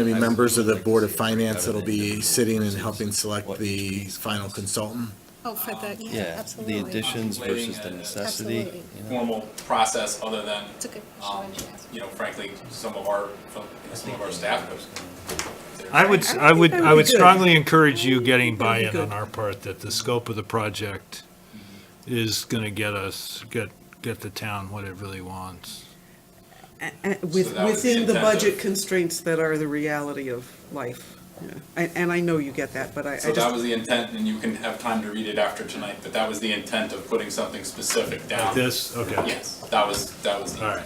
be members of the Board of Finance that'll be sitting and helping select the final consultant? Oh, for the, yeah, Yeah, absolutely. the additions versus the necessity. Absolutely. you know. Formal process other than, It's a good, sure, frankly, some of our staff goes. I would that would be good. strongly encourage you getting That would be buy-in good. on our part that the scope of the project is going to get the town what it really wants. So that was the Within the intent budget of- constraints that are the reality of life. Yeah. And I know you get that, but I So that just, was the intent, and you can have time to read it after tonight, but that was the intent of putting something specific down. Like this, okay. Yes, that was the. All right.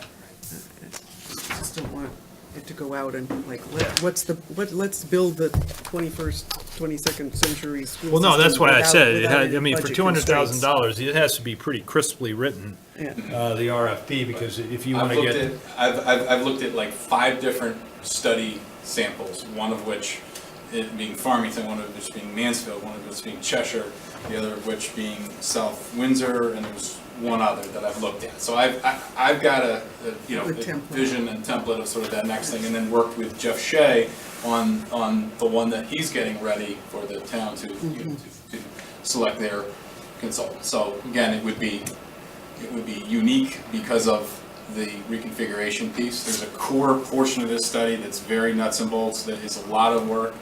I just don't want it to go out and like, let's build the 21st, 22nd century school Well, no, that's system why I without- said, it without had, any I mean, for budget $200,000, it has to be pretty crisply written, constraints. the RFP, because if you want I've to looked get. at, I've looked at like 5 different study samples, one of which it being Farmington, one of which being Mansfield, one of which being Cheshire, the other of which being South Windsor, and there's one other that I've looked at. So I've got a The template. vision and template of sort of that next thing, and then worked with Jeff Shea on the one that he's getting ready for the town to, to select their consultant. So again, it would be unique because of the reconfiguration piece. There's a core portion of this study that's very nuts and bolts, that is a lot of work.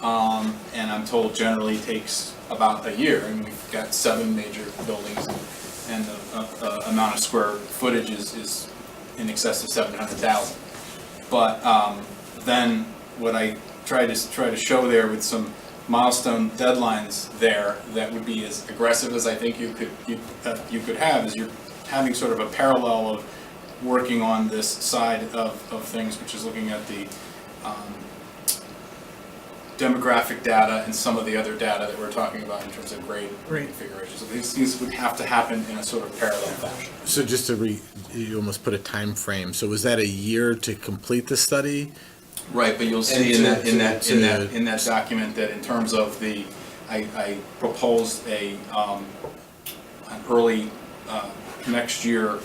And I'm told generally takes about a year, and we've got 7 major buildings, and the amount of square footage is in excess of 700,000. But then what I try to show there with some milestone deadlines there that would be as aggressive as I think you could have, is you're having sort of a parallel of working on this side of things, which is looking at the demographic data and some of the other data that we're talking about in terms of grade Right. configuration. So these things would have to happen in a sort of parallel fashion. So just to you almost put a time frame. So was that a year to complete the study? Right, but you'll see in that document that in terms of I proposed an early next year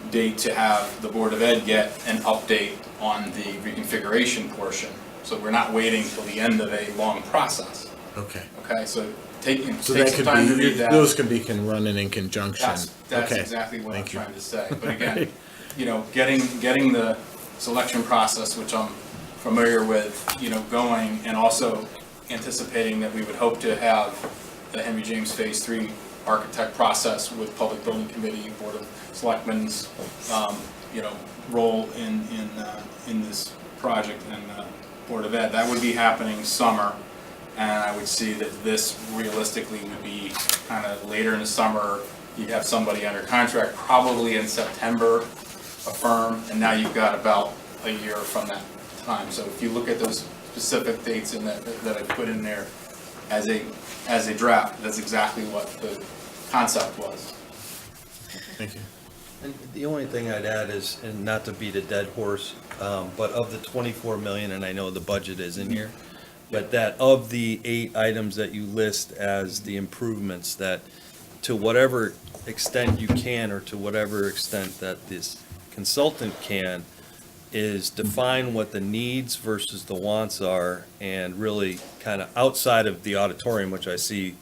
date to have the Board of Ed get an update on the reconfiguration portion. So we're not waiting till the end of a long process, Okay. okay? So take So some that could time to be, read that. those can run in conjunction. That's Okay. exactly what I'm Thank you. trying to say. But again, getting the selection process, which I'm familiar with, going, and also anticipating that we would hope to have the Henry James Phase 3 architect process with Public Building Committee, Board of Selectmen's, role in this project and Board of Ed. That would be happening summer, and I would see that this realistically would be kind of later in the summer. You'd have somebody under contract probably in September, a firm, and now you've got about a year from that time. So if you look at those specific dates in that I put in there as a draft, that's exactly what the concept was. Thank you. And the only thing I'd add is, and not to beat a dead horse, but of the 24 million, and I know the budget is in here, but that of the 8 items that you list as the improvements, that to whatever extent you can, or to whatever extent that this consultant can, is define what the needs versus the wants are, and really kind of outside of the auditorium, which I see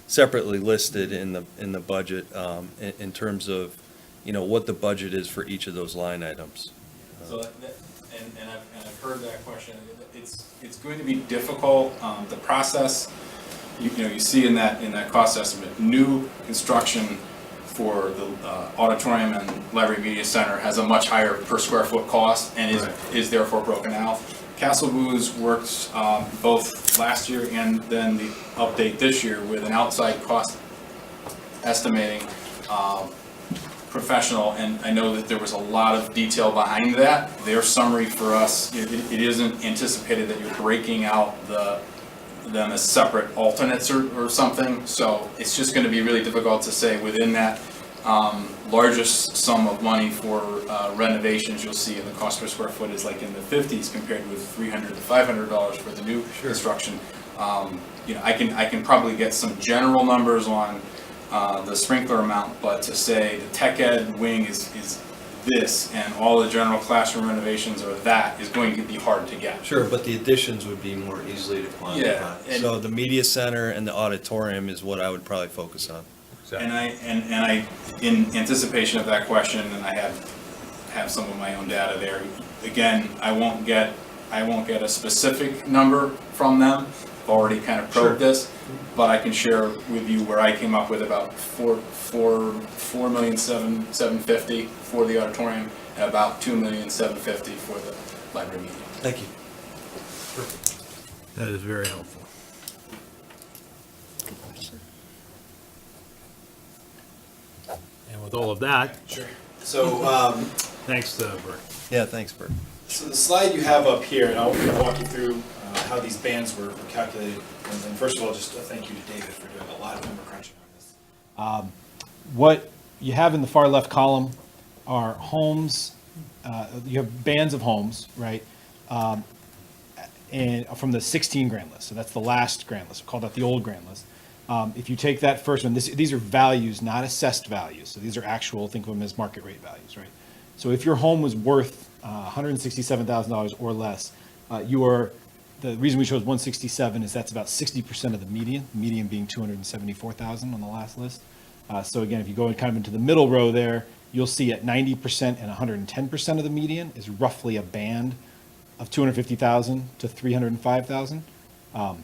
separately listed in the budget, in terms of, what the budget is for each of those line items. So, and I've heard that question. It's going to be difficult. The process, you see in that cost estimate, new construction for the auditorium and library media center has a much higher per square foot cost and is therefore broken out. Castle Booze works both last year and then the update this year with an outside cost estimating professional, and I know that there was a lot of detail behind that. Their summary for us, it isn't anticipated that you're breaking out them as separate alternates or something, so it's just going to be really difficult to say within that largest sum of money for renovations. You'll see in the cost per square foot is like in the 50s compared with $300 to $500 for the new construction. I can probably get some general numbers on the sprinkler amount, but to say the tech ed wing is this and all the general classroom renovations are that is going to be hard to get. Sure, but the additions would be more easily to quantify. Yeah, and- So the media center and the auditorium is what I would probably focus on. And I, in anticipation of that question, and I have some of my own data there. Again, I won't get a specific number from them. I've already kind of probed this, but I can share with you where I came up with about $4,750,000 for the auditorium and about $2,750,000 for the library media. Thank you. That is very helpful. And with all of that, Sure. So, thanks to Bert. Yeah, thanks, Bert. so the slide you have up here, and I'll walk you through how these bands were calculated. And first of all, just a thank you to David for doing a lot of number crunching on this. What you have in the far left column are homes, you have bands of homes, right? And from the 16 grand list, so that's the last grand list, we call that the old grand list. If you take that first one, these are values, not assessed values, so these are actual, think of them as market rate values, right? So if your home was worth $167,000 or less, the reason we chose 167 is that's about 60% of the median being 274,000 on the last list. So again, if you go kind of into the middle row there, you'll see at 90% and 110% of the median is roughly a band of 250,000 to 305,000. I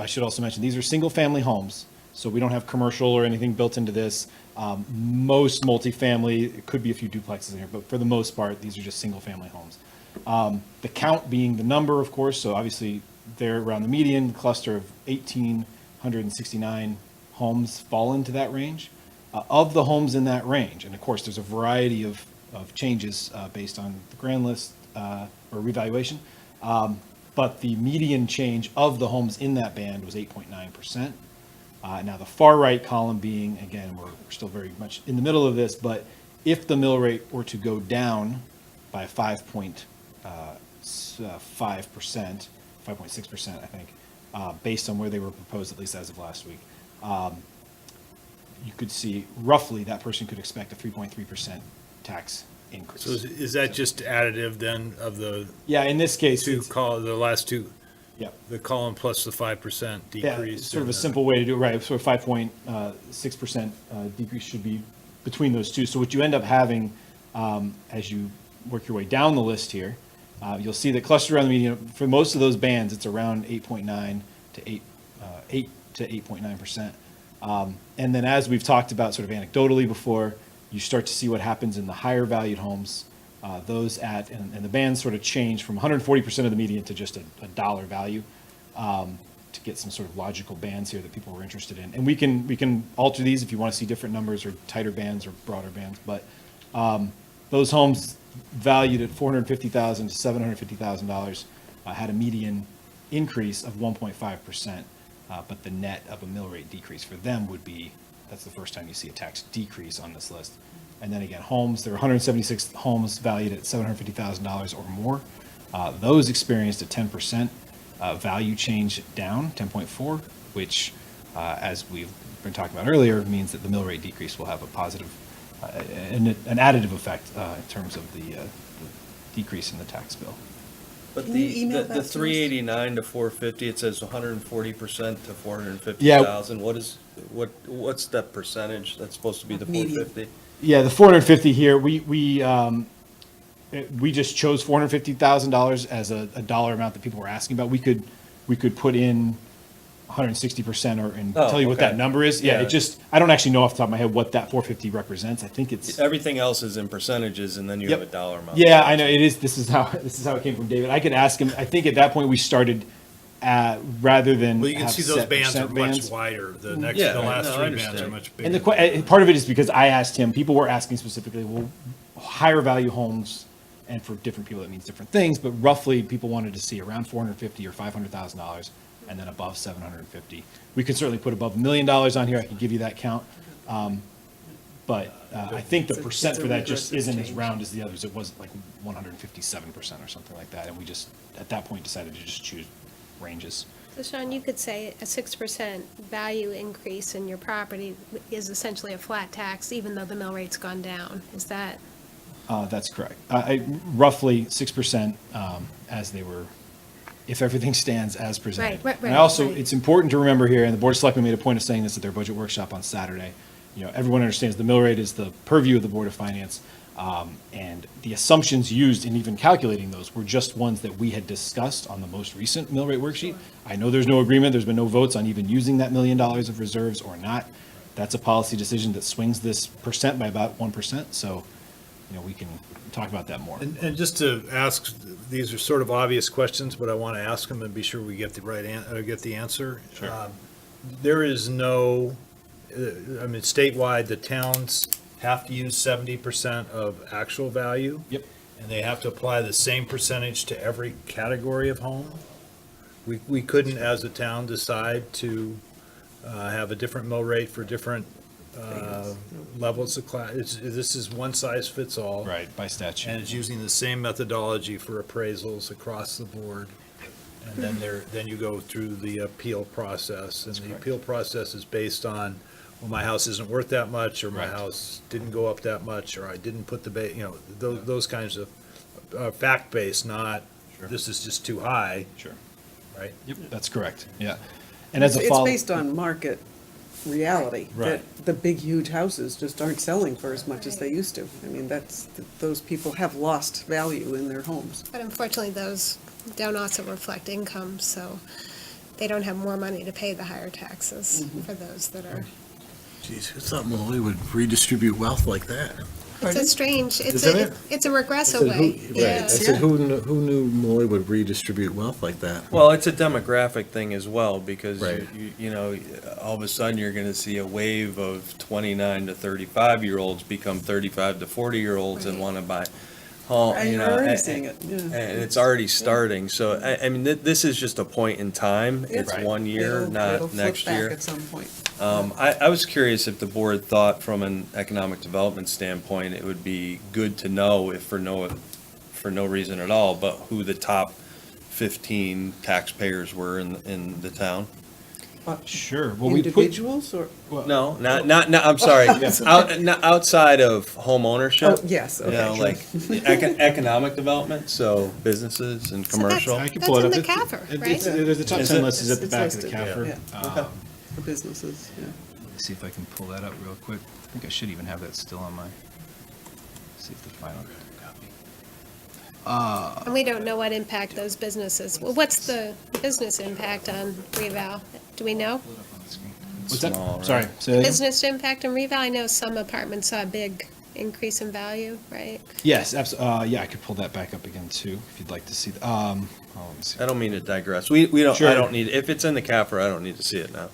should also mention, these are single-family homes, so we don't have commercial or anything built into this. Most multifamily, it could be a few duplexes in here, but for the most part, these are just single-family homes. The count being the number, of course, so obviously they're around the median, cluster of 1,869 homes fall into that range. Of the homes in that range, and of course, there's a variety of changes based on the grand list or revaluation, but the median change of the homes in that band was 8.9%. Now, the far right column being, again, we're still very much in the middle of this, but if the mill rate were to go down by 5.6%, I think, based on where they were proposed, at least as of last week, you could see roughly that person could expect a 3.3% tax increase. So is that just additive then of the Yeah, in this case, the last two, yeah. the column plus the 5% Yeah, decrease? sort of a simple way to do it, right? So a 5.6% decrease should be between those two. So what you end up having as you work your way down the list here, you'll see that clustered around the median, for most of those bands, it's around 8.9 to 8.9%. And then as we've talked about sort of anecdotally before, you start to see what happens in the higher valued homes, those at, and the bands sort of change from 140% of the median to just a dollar value, to get some sort of logical bands here that people were interested in. And we can alter these if you want to see different numbers or tighter bands or broader bands, but those homes valued at $450,000 to $750,000 had a median increase of 1.5%, but the net of a mill rate decrease for them would be, that's the first time you see a tax decrease on this list. And then again, homes, there are 176 homes valued at $750,000 or more. Those experienced a 10% value change down, 10.4, which, as we've been talking about earlier, means that the mill rate decrease will have a positive, an additive effect in terms of the decrease in the tax bill. But Can you email that to the us? 389 to 450, it says 140% to 450,000. What's that percentage that's supposed to be the Median. 450? Yeah, the 450 here, we just chose $450,000 as a dollar amount that people were asking about. We could put in 160% and tell you what that okay. number is. Yeah, Yeah. I don't actually know off the top of my head what that 450 represents. I think it's. Everything else is in percentages, and then you Yep. have a dollar amount. Yeah, I know, it is, this is how it came from David. I could ask him, I think at that point we started, rather than Well, you can have see those set bands are percent much bands. wider. The Yeah, last no, I three bands are understand. much bigger. And part of it is because I asked him, people were asking specifically, well, higher value homes, and for different people that means different things, but roughly people wanted to see around $450,000 or $500,000, and then above $750,000. We could certainly put above $1 million on here, I can give you that count. But I think the It's a- percent it's a for that just regressive isn't as change. round as the others. It was like 157% or something like that, and we just, at that point, decided to just choose ranges. So Sean, you could say a 6% value increase in your property is essentially a flat tax, even though the mill rate's gone down. Is that? That's correct. Roughly 6%, as they were, if everything stands as presented. Right, And I also, right. it's important to remember here, and the Board of Selectmen made a point of saying this at their budget workshop on Saturday, everyone understands the mill rate is the purview of the Board of Finance, and the assumptions used in even calculating those were just ones that we had discussed on the most recent mill rate worksheet. I know there's no agreement, there's been no votes on even using that $1 million of reserves or not. That's a policy decision that swings this percent by about 1%, so, we can talk about that more. And just to ask, these are sort of obvious questions, but I want to ask them and be sure we get the get the answer. Sure. There is no, statewide, the towns have to use 70% of actual value. Yep. And they have to apply the same percentage to every category of home. We couldn't, as a town, decide to have a different mill rate for different levels of class. This is one size fits all. Right, by statute. And it's using the same methodology for appraisals across the board. And then you go through the appeal process. And the appeal process is based on, well, my house isn't worth that much, or my Right. house didn't go up that much, or I didn't put those kinds of, fact-based, not, Sure. this is just too high, Sure. right? Yep, that's correct, yeah. And as a It's follow. based on market reality. Right. That the big, huge houses just aren't selling for as much as they used to. I mean, those people have lost value in their homes. But unfortunately, those don't also reflect income, so they don't have more money to pay the higher taxes for those that are. Geez, who thought Malloy would redistribute wealth like that? It's a strange, Isn't it? it's a regressive way. Right, Yeah. I said, who knew Malloy would redistribute wealth like that? Well, it's a demographic thing as well, because Right. all of a sudden, you're gonna see a wave of 29 to 35-year-olds become 35 to 40-year-olds and Right. wanna buy home, I'm already seeing it, yeah. And it's already starting, so, this is just a point in time. It's Right. 1 year, It'll not flip next back year. at some point. I was curious if the board thought from an economic development standpoint, it would be good to know, if for no reason at all, but who the top 15 taxpayers were in the town. Sure, well, we put. Individuals or? No, not, I'm sorry, outside of home ownership. Oh, yes, You know, okay. like economic development, so businesses and So that's- commercial. I can That's pull it in up. the CAFR, right? There's the top Is 10 it? list is at the It's back of the listed, CAFR. yeah. The businesses, yeah. Let me see if I can pull that up real quick. I think I should even have that still on my, see if the final copy. And we don't know what impact those businesses, well, what's the business impact on reval? Do we know? What's that? Small, right? Sorry, say that again? Business impact on reval? I know some apartments saw a big increase in value, right? Yes, yeah, I could pull that back up again too, if you'd like to see. Let me see. I don't mean to digress. We don't, Sure. I don't need, if it's in the CAFR, I don't need to see it now.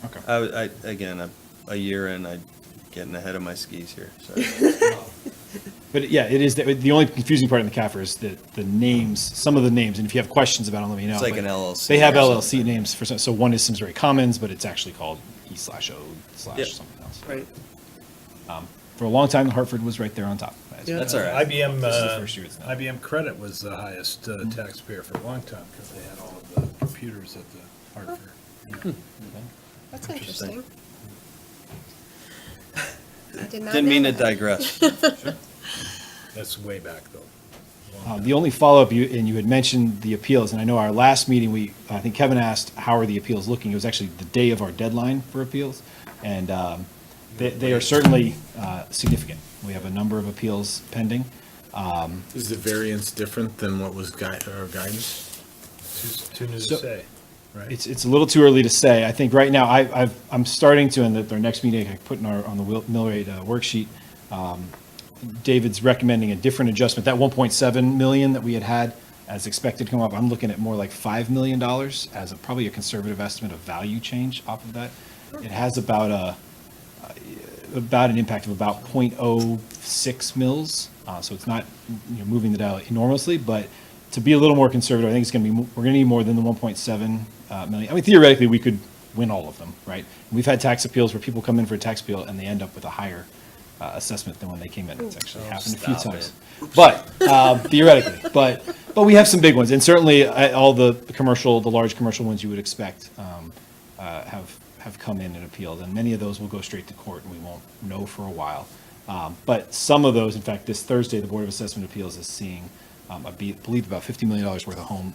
Okay. Again, I'm a year in, I'm getting ahead of my skis here, so. But yeah, it is, the only confusing part in the CAFR is the names, some of the names, and if you have questions about them, let me know. It's like but an LLC They have or LLC something. names for, so one is Simsbury Commons, but it's actually called E/O//something Yep. else. Right. For a long time, Hartford was right there on top. That's all right. IBM, This is the first year it's not. IBM Credit was the highest taxpayer for a long time because they had all of the computers at the Hartford. That's interesting. I did not Didn't mean know to that. digress. That's way back though. The only follow-up, you had mentioned the appeals, and I know our last meeting, I think Kevin asked, how are the appeals looking? It was actually the day of our deadline for appeals, and they are certainly significant. We have a number of appeals pending. Is the variance different than what was our guidance? Too new to So- say, right? It's a little too early to say. I think right now, I'm starting to, and at our next meeting, I put on the mill rate worksheet, David's recommending a different adjustment. That 1.7 million that we had as expected to come up, I'm looking at more like $5 million as probably a conservative estimate of value change off of that. It has about an impact of about 0.06 mils, so it's not moving the dial enormously, but to be a little more conservative, I think it's going to be, we're going to need more than the 1.7 million. I mean, theoretically, we could win all of them, right? We've had tax appeals where people come in for a tax appeal and they end up with a higher assessment than when they came in. It's actually happened a few stop times. But theoretically, but we have some big ones, and certainly all the large commercial ones you would expect have come in and appealed, and many of those will go straight to court, and we won't know for a while. But some of those, in fact, this Thursday, the Board of Assessment Appeals is seeing, I believe, about $50 million worth of home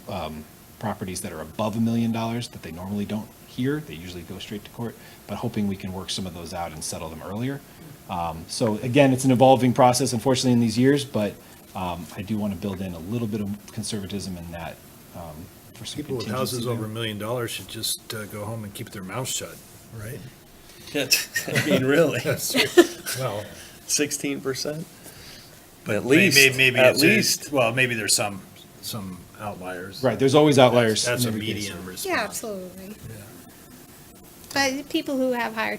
properties that are above $1 million that they normally don't hear. They usually go straight to court, but hoping we can work some of those out and settle them earlier. So again, it's an evolving process, unfortunately, in these years, but I do want to build in a little bit of conservatism in that for some People with contingency houses there. over $1 million should just go home and keep their mouth shut, right? I mean, really? Well, 16%? but At least, maybe at it's least. well, maybe there's some outliers. Right, there's always outliers. That's in a every case. median response. Yeah, absolutely. But people who have higher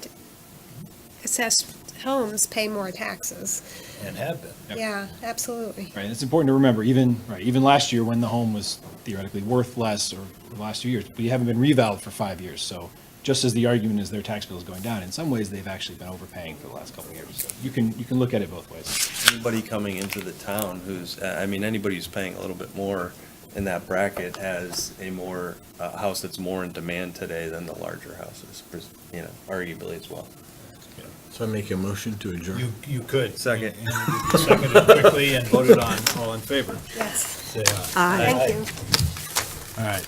assessed homes pay more taxes. And have been. Yeah, absolutely. Right, and it's important to remember, even last year when the home was theoretically worth less, or the last 2 years, we haven't been revaled for 5 years, so just as the argument is their tax bill is going down, in some ways, they've actually been overpaying for the last couple of years. So you can look at it both ways. Anybody coming into the town anybody who's paying a little bit more in that bracket has a house that's more in demand today than the larger houses, arguably as well. So I make a motion to adjourn. You could. Second. And you seconded quickly and voted on, all in favor. Yes. Say aye. Aye. Thank you. All right.